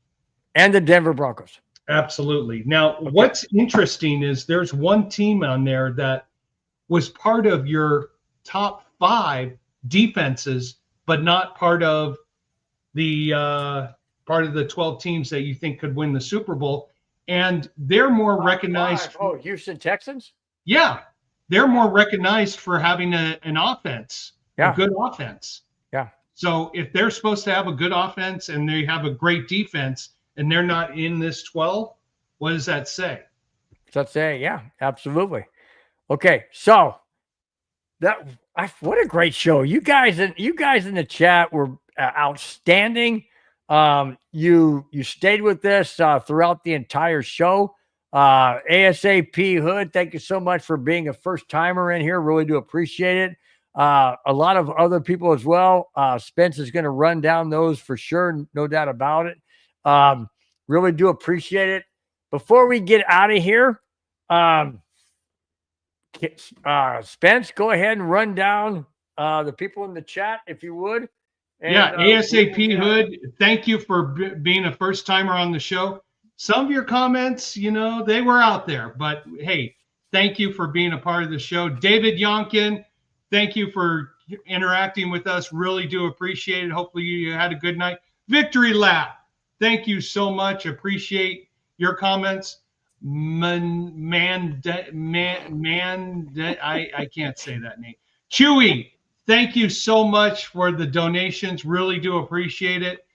S1: And the Denver Broncos.
S2: Absolutely. Now, what's interesting is there's one team on there that was part of your top 5 defenses, but not part of the 12 teams that you think could win the Super Bowl. And they're more recognized.
S1: Houston Texans?
S2: Yeah. They're more recognized for having an offense,
S1: Yeah.
S2: a good offense.
S1: Yeah.
S2: So if they're supposed to have a good offense and they have a great defense and they're not in this 12, what does that say?
S1: Let's say, yeah, absolutely. Okay, so what a great show! You guys in the chat were outstanding. You stayed with us throughout the entire show. ASAP Hood, thank you so much for being a first timer in here. Really do appreciate it. A lot of other people as well. Spence is going to run down those for sure, no doubt about it. Really do appreciate it. Before we get out of here, Spence, go ahead and run down the people in the chat if you would. And,
S2: ASAP Hood, thank you for being a first timer on the show. Some of your comments, they were out there, but hey, thank you for being a part of the show. David Yonkin, thank you for interacting with us. Really do appreciate it. Hopefully you had a good night. Victory Lap, thank you so much. Appreciate your comments. I can't say that name. Chewy, thank you so much for the donations. Really do appreciate it.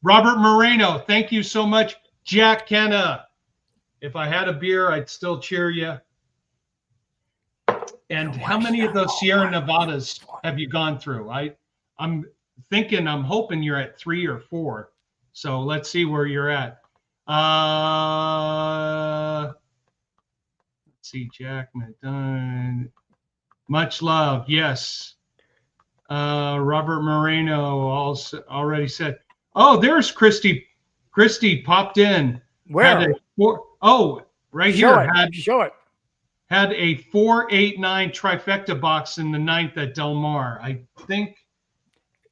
S2: Robert Moreno, thank you so much. Jack Kenna, if I had a beer, I'd still cheer you. And how many of those Sierra Nevadas have you gone through? I'm hoping you're at 3 or 4. So let's see where you're at. Let's see, Jack McDunn. Much love. Yes. Robert Moreno also already said. Oh, there's Christy. Christy popped in.
S1: Where?
S2: Right
S1: Show
S2: here.
S1: it. Show it.
S2: Had a 489 trifecta box in the 9th at Del Mar. I think.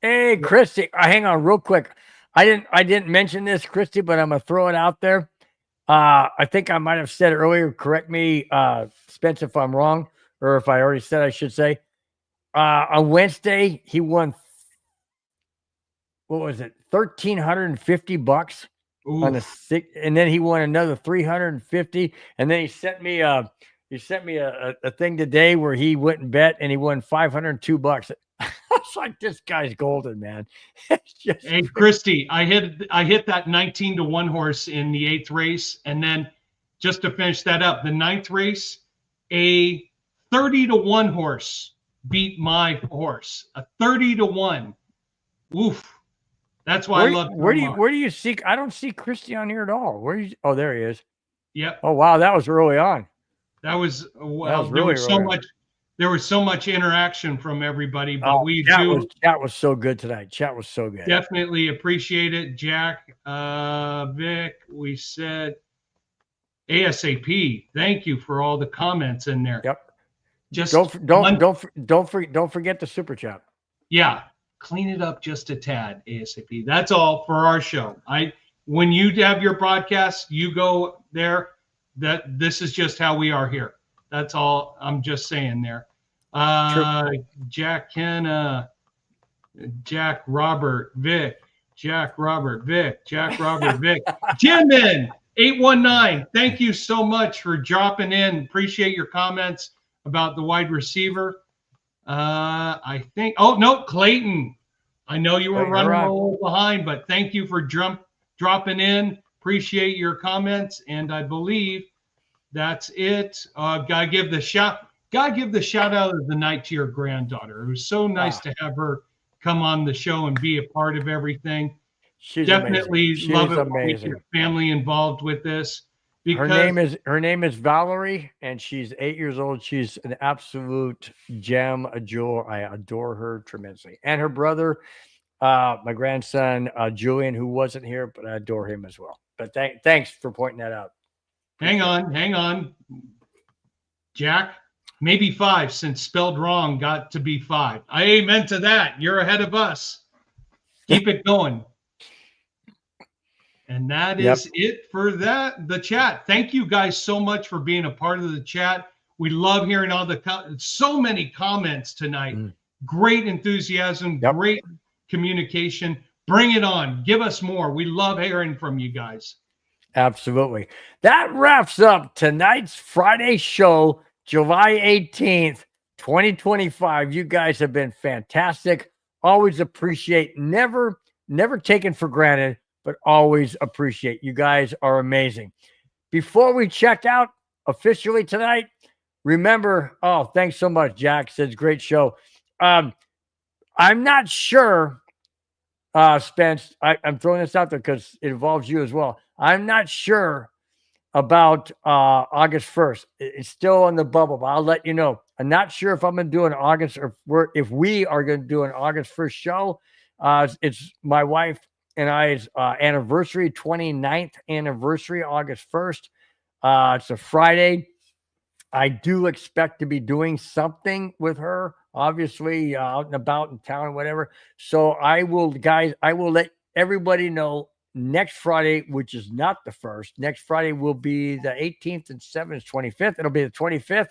S1: Hey, Christy, hang on real quick. I didn't mention this, Christy, but I'm gonna throw it out there. I think I might have said it earlier. Correct me, Spence, if I'm wrong, or if I already said I should say. On Wednesday, he won. What was it? $1,350 on the six, and then he won another 350. And then he sent me a thing today where he went and bet and he won $502. It's like, this guy's golden, man.
S2: Hey, Christy, I hit that 19-1 horse in the 8th race, and then just to finish that up, the 9th race, a 30-1 horse beat my horse. A 30-1. Oof. That's why I love.
S1: Where do you see? I don't see Christy on here at all. Oh, there he is.
S2: Yep.
S1: Oh wow, that was early on.
S2: That was
S1: really
S2: there was so much. There was so much interaction from everybody, but
S1: chat was so good tonight. Chat was so good.
S2: Definitely appreciate it, Jack. Vic, we said ASAP. Thank you for all the comments in there.
S1: Yep.
S2: Just
S1: don't forget the super chat.
S2: Yeah, clean it up just a tad, ASAP. That's all for our show. When you have your broadcast, you go there. This is just how we are here. That's all I'm just saying there. Jack Kenna, Jack Robert Vic, Jack Robert Vic, Jack Robert Vic. Jimin 819. Thank you so much for dropping in. Appreciate your comments about the wide receiver. I think. Oh no, Clayton. I know you were running a little behind, but thank you for dropping in. Appreciate your comments, and I believe that's it. Gotta give the shout out of the night to your granddaughter. It was so nice to have her come on the show and be a part of everything.
S1: She's
S2: definitely
S1: amazing.
S2: love it when your family involved with this.
S1: Her name is Valerie, and she's 8 years old. She's an absolute gem, a jewel. I adore her tremendously. And her brother, my grandson, Julian, who wasn't here, but I adore him as well. But thanks for pointing that out.
S2: Hang on. Jack, maybe 5, since spelled wrong got to be 5. I amen to that. You're ahead of us. Keep it going. And that is it for the chat. Thank you guys so much for being a part of the chat. We love hearing all so many comments tonight. Great enthusiasm, great communication. Bring it on. Give us more. We love hearing from you guys.
S1: Absolutely. That wraps up tonight's Friday show, July 18th, 2025. You guys have been fantastic. Always appreciate, never taken for granted, but always appreciate. You guys are amazing. Before we check out officially tonight, remember, thanks so much, Jack. Says great show. I'm not sure, Spence, I'm throwing this out there because it involves you as well. I'm not sure about August 1st. It's still on the bubble, but I'll let you know. I'm not sure if I'm going to do an August or if we are going to do an August 1st show. It's my wife and I's anniversary, 29th anniversary, August 1st. It's a Friday. I do expect to be doing something with her, obviously out and about in town or whatever. So I will let everybody know next Friday, which is not the 1st. Next Friday will be the 18th and 7th, 25th. It'll be the 25th.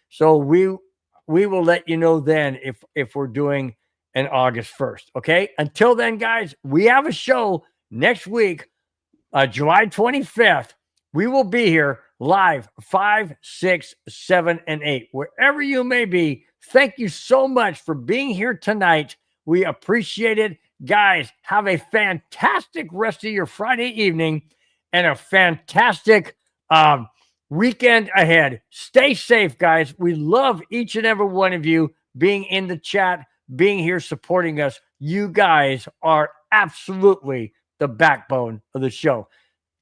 S1: So we will let you know then if we're doing an August 1st. Okay. Until then, guys, we have a show next week, July 25th. We will be here live 5, 6, 7, and 8, wherever you may be. Thank you so much for being here tonight. We appreciate it. Guys, have a fantastic rest of your Friday evening and a fantastic weekend ahead. Stay safe, guys. We love each and every one of you being in the chat, being here supporting us. You guys are absolutely the backbone of the show.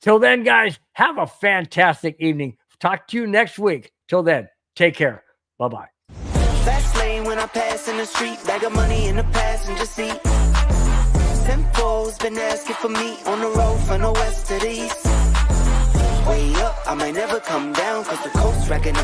S1: Till then, guys, have a fantastic evening. Talk to you next week. Till then, take care. Bye-bye.
S5: Fast lane when I pass in the street, bag of money in the passenger seat. Tempo's been asking for me on the road from the west to the east. Way up, I might never come down, cause the coast's racking up.